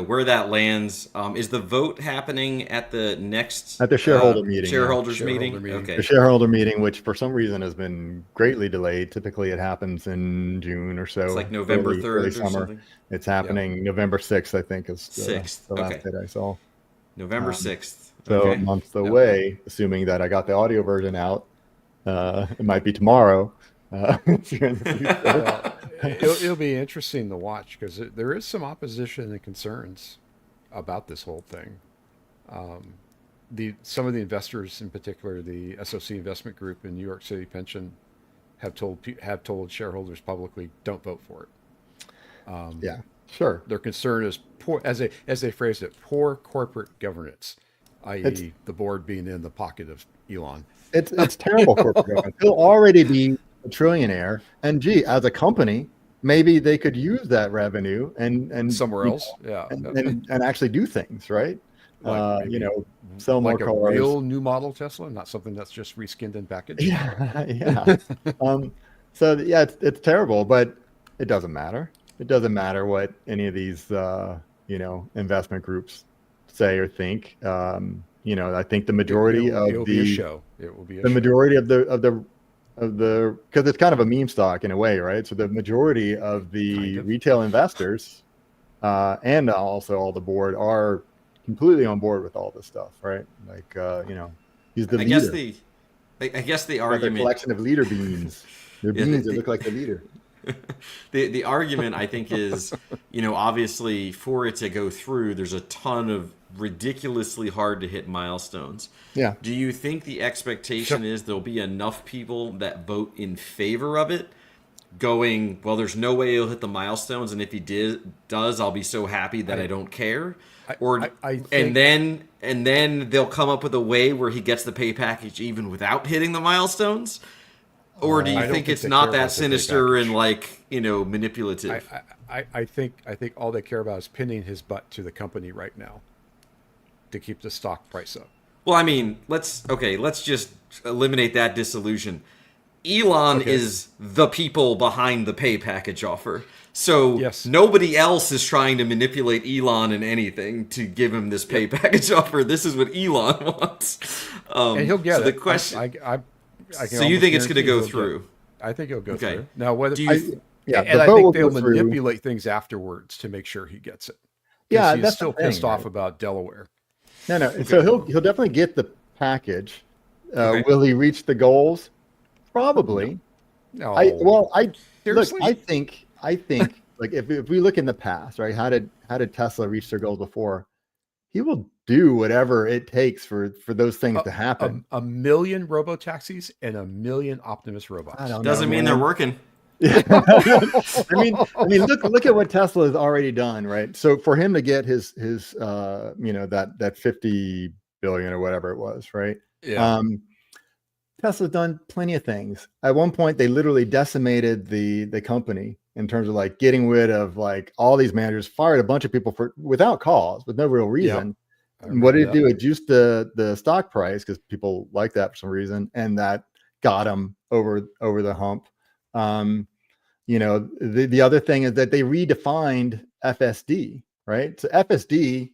[SPEAKER 1] where that lands. Is the vote happening at the next
[SPEAKER 2] At the shareholder meeting, yeah.
[SPEAKER 1] shareholders
[SPEAKER 3] Shareholder
[SPEAKER 1] meeting?
[SPEAKER 3] meeting.
[SPEAKER 1] Okay.
[SPEAKER 2] The shareholder meeting, which for some reason has been greatly delayed. Typically, it happens in June or so.
[SPEAKER 1] It's like November
[SPEAKER 2] early
[SPEAKER 1] 3rd or
[SPEAKER 2] summer.
[SPEAKER 1] something.
[SPEAKER 2] It's happening November 6th, I think, is the
[SPEAKER 1] 6th.
[SPEAKER 2] last
[SPEAKER 1] Okay.
[SPEAKER 2] date I saw.
[SPEAKER 1] November
[SPEAKER 2] Um,
[SPEAKER 1] 6th.
[SPEAKER 2] So a
[SPEAKER 1] Okay.
[SPEAKER 2] month away, assuming that I got the audio version out. It might be tomorrow. If you're in the future.
[SPEAKER 3] Well, it'll be interesting to watch because there is some opposition and concerns about this whole thing. Some of the investors, in particular, the SOC Investment Group and New York City Pension, have told shareholders publicly, don't vote for it.
[SPEAKER 2] Yeah, sure.
[SPEAKER 3] Their concern is poor, as they phrased it, poor corporate governance,
[SPEAKER 2] It's
[SPEAKER 3] i.e., the board being in the pocket of Elon.
[SPEAKER 2] it's terrible corporate governance. He'll already be a trillionaire, and gee, as a company, maybe they could use that revenue and
[SPEAKER 3] Somewhere else, yeah,
[SPEAKER 2] and actually do things, right?
[SPEAKER 3] like maybe
[SPEAKER 2] Sell more
[SPEAKER 3] like a
[SPEAKER 2] cars.
[SPEAKER 3] real new model Tesla, not something that's just reskinned and packaged.
[SPEAKER 2] Yeah, yeah. So yeah, it's terrible, but it doesn't matter. It doesn't matter what any of these investment groups say or think. I think the majority
[SPEAKER 3] It'll be a show. It will be a
[SPEAKER 2] the
[SPEAKER 3] show.
[SPEAKER 2] majority of the because it's kind of a meme stock in a way, right? So the majority of the
[SPEAKER 3] Kind of.
[SPEAKER 2] retail investors and also all the board are completely on board with all this stuff, right? Like he's the
[SPEAKER 1] I
[SPEAKER 2] leader.
[SPEAKER 1] guess the
[SPEAKER 2] Like a
[SPEAKER 1] argument
[SPEAKER 2] collection of leader beans. They're
[SPEAKER 1] Yeah,
[SPEAKER 2] beans that look like the leader.
[SPEAKER 1] the argument I think is, obviously for it to go through, there's a ton of ridiculously hard to hit milestones.
[SPEAKER 2] Yeah.
[SPEAKER 1] Do you think the expectation is there'll be enough people that vote in favor of it, going, well, there's no way he'll hit the milestones, and if he does, I'll be so happy that I don't care?
[SPEAKER 3] I think,
[SPEAKER 1] And then they'll come up with a way where he gets the pay package even without hitting the milestones? Or do
[SPEAKER 3] I
[SPEAKER 1] you
[SPEAKER 3] don't
[SPEAKER 1] think
[SPEAKER 3] think
[SPEAKER 1] it's
[SPEAKER 3] they
[SPEAKER 1] not
[SPEAKER 3] care
[SPEAKER 1] that
[SPEAKER 3] about the pay
[SPEAKER 1] sinister and
[SPEAKER 3] package.
[SPEAKER 1] manipulative?
[SPEAKER 3] I think all they care about is pinning his butt to the company right now to keep the stock price up.
[SPEAKER 1] Well, I mean, let's just eliminate that disillusion. Elon
[SPEAKER 3] Okay.
[SPEAKER 1] is the people behind the pay package offer. So
[SPEAKER 3] Yes.
[SPEAKER 1] nobody else is trying to manipulate Elon in anything to give him this pay package offer. This is what Elon wants.
[SPEAKER 3] And he'll get
[SPEAKER 1] So the
[SPEAKER 3] it.
[SPEAKER 1] question.
[SPEAKER 3] I can
[SPEAKER 1] So you
[SPEAKER 3] almost
[SPEAKER 1] think it's going to
[SPEAKER 3] guarantee
[SPEAKER 1] go
[SPEAKER 3] he'll get it.
[SPEAKER 1] through?
[SPEAKER 3] I think he'll go
[SPEAKER 1] Okay.
[SPEAKER 3] through. Now, whether
[SPEAKER 1] Do
[SPEAKER 2] I,
[SPEAKER 1] you?
[SPEAKER 2] yeah,
[SPEAKER 3] and
[SPEAKER 2] the
[SPEAKER 3] I
[SPEAKER 2] vote
[SPEAKER 3] think
[SPEAKER 2] will
[SPEAKER 3] they'll
[SPEAKER 2] go through.
[SPEAKER 3] manipulate things afterwards to make sure he gets it. Because
[SPEAKER 2] Yeah,
[SPEAKER 3] he is
[SPEAKER 2] that's the
[SPEAKER 3] still pissed
[SPEAKER 2] thing,
[SPEAKER 3] off
[SPEAKER 2] right?
[SPEAKER 3] about Delaware.
[SPEAKER 2] No. So he'll definitely get the package.
[SPEAKER 1] Okay.
[SPEAKER 2] Will he reach the goals? Probably.
[SPEAKER 3] No.
[SPEAKER 2] I look.
[SPEAKER 3] Seriously?
[SPEAKER 2] I think like if we look in the past, right? How did Tesla reach their goals before? He will do whatever it takes for those things to happen.
[SPEAKER 3] A million robo taxis and a million Optimus robots.
[SPEAKER 2] I don't know.
[SPEAKER 1] Doesn't mean they're working.
[SPEAKER 2] Look at what Tesla has already done, right? So for him to get his that 50 billion or whatever it was, right?
[SPEAKER 3] Yeah.
[SPEAKER 2] Tesla's done plenty of things. At one point, they literally decimated the company in terms of like getting rid of like all these managers, fired a bunch of people without cause, with no real reason. And what did it do? It juiced the stock price because people like that for some reason, and that got them over the hump. The other thing is that they redefined FSD, right? So FSD,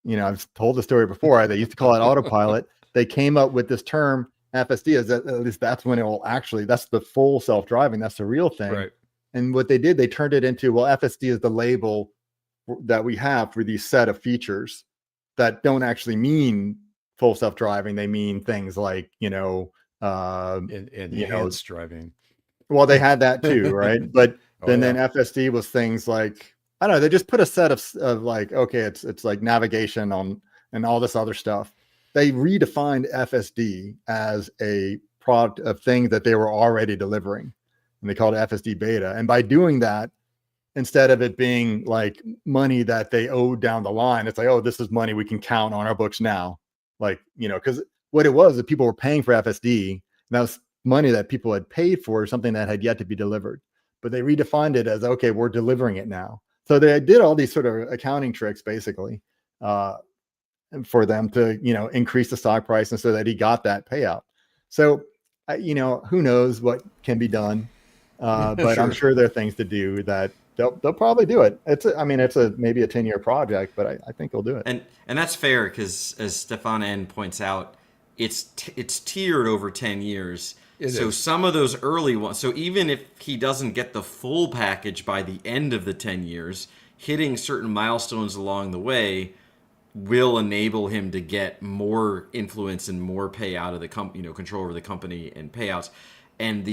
[SPEAKER 2] I've told the story before. They used to call it autopilot. They came up with this term FSD, is that at least that's when it will actually, that's the full self-driving. That's the real thing.
[SPEAKER 3] Right.
[SPEAKER 2] And what they did, they turned it into, well, FSD is the label that we have for these set of features that don't actually mean full self-driving. They mean things like,
[SPEAKER 3] Enhanced driving.
[SPEAKER 2] well, they had that too, right? But then
[SPEAKER 3] yeah.
[SPEAKER 2] FSD was things like, I don't know, they just put a set of like, okay, it's like navigation on and all this other stuff. They redefined FSD as a product of things that they were already delivering, and they called it FSD beta. And by doing that, instead of it being like money that they owed down the line, it's like, oh, this is money we can count on our books now. Like, because what it was that people were paying for FSD, and that was money that people had paid for something that had yet to be delivered. But they redefined it as, okay, we're delivering it now. So they did all these sort of accounting tricks, basically, for them to, increase the stock price, and so that he got that payout. So, who knows what can be done, but
[SPEAKER 3] Sure.
[SPEAKER 2] I'm sure there are things to do that they'll probably do it. It's maybe a 10-year project, but I think they'll do it.
[SPEAKER 1] And that's fair because, as Stefan N points out, it's tiered over 10 years. So some of those early ones, so even if he doesn't get the full package by the end of the 10 years, hitting certain milestones along the way will enable him to get more influence and more payout of the control over the company and payouts. And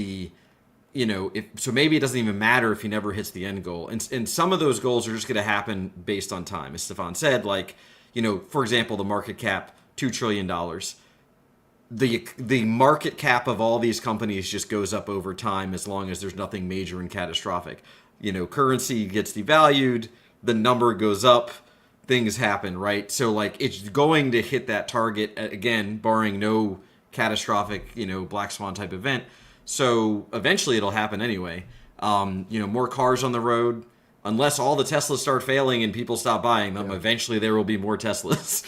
[SPEAKER 1] so maybe it doesn't even matter if he never hits the end goal. And some of those goals are just going to happen based on time. As Stefan said, like, for example, the market cap, $2 trillion. The market cap of all these companies just goes up over time as long as there's nothing major and catastrophic. Currency gets devalued, the number goes up, things happen, right? So like it's going to hit that target again, barring no catastrophic, black swan type event. So eventually it'll happen anyway. More cars on the road. Unless all the Teslas start failing and people stop buying them, eventually there will be more Teslas.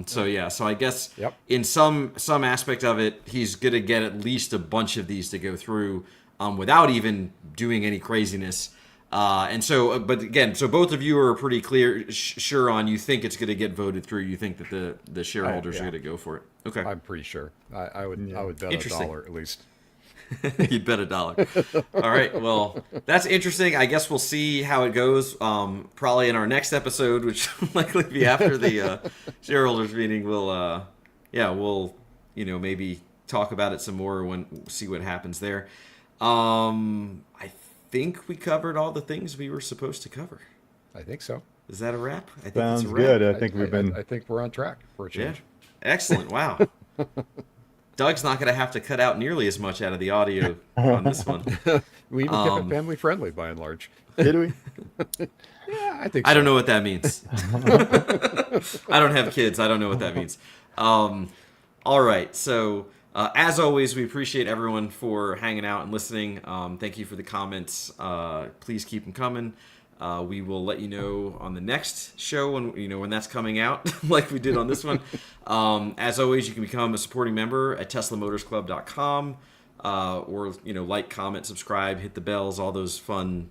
[SPEAKER 1] So I guess in some aspect of it, he's going to get at least a bunch of these to go through without even doing any craziness. But again, so both of you are pretty clear, sure on, you think it's going to get voted through. You think that the shareholders are going to go for it. Okay.
[SPEAKER 3] I'm pretty sure. I would bet $1 at least.
[SPEAKER 1] You'd bet $1. All right. Well, that's interesting. I guess we'll see how it goes. Probably in our next episode, which will likely be after the shareholders meeting. We'll maybe talk about it some more see what happens there. I think we covered all the things we were supposed to cover.
[SPEAKER 3] I think so.
[SPEAKER 1] Is that a wrap? I think
[SPEAKER 2] Sounds
[SPEAKER 1] it's a wrap.
[SPEAKER 2] good.
[SPEAKER 3] I think we're on track for a change.
[SPEAKER 1] Yeah. Excellent. Wow. Doug's not going to have to cut out nearly as much out of the audio on this one.
[SPEAKER 3] We even kept it family friendly by and large.
[SPEAKER 2] Did we?
[SPEAKER 3] Yeah, I think so.
[SPEAKER 1] I don't know what that means. I don't have kids. I don't know what that means. All right. So, as always, we appreciate everyone for hanging out and listening. Thank you for the comments. Please keep them coming. We will let you know on the next show when that's coming out, like we did on this one. As always, you can become a supporting member at TeslaMotorsClub.com. or like, comment, subscribe, hit the bells, all those fun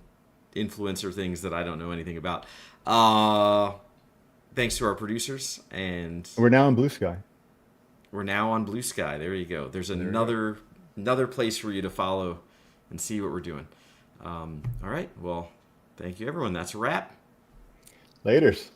[SPEAKER 1] influencer things that I don't know anything about. Thanks to our producers, and
[SPEAKER 2] We're now in Blue Sky.
[SPEAKER 1] we're now on Blue Sky. There you go. There's another place for you to follow and see what we're doing. All right. Well, thank you, everyone. That's a wrap.
[SPEAKER 2] Laters.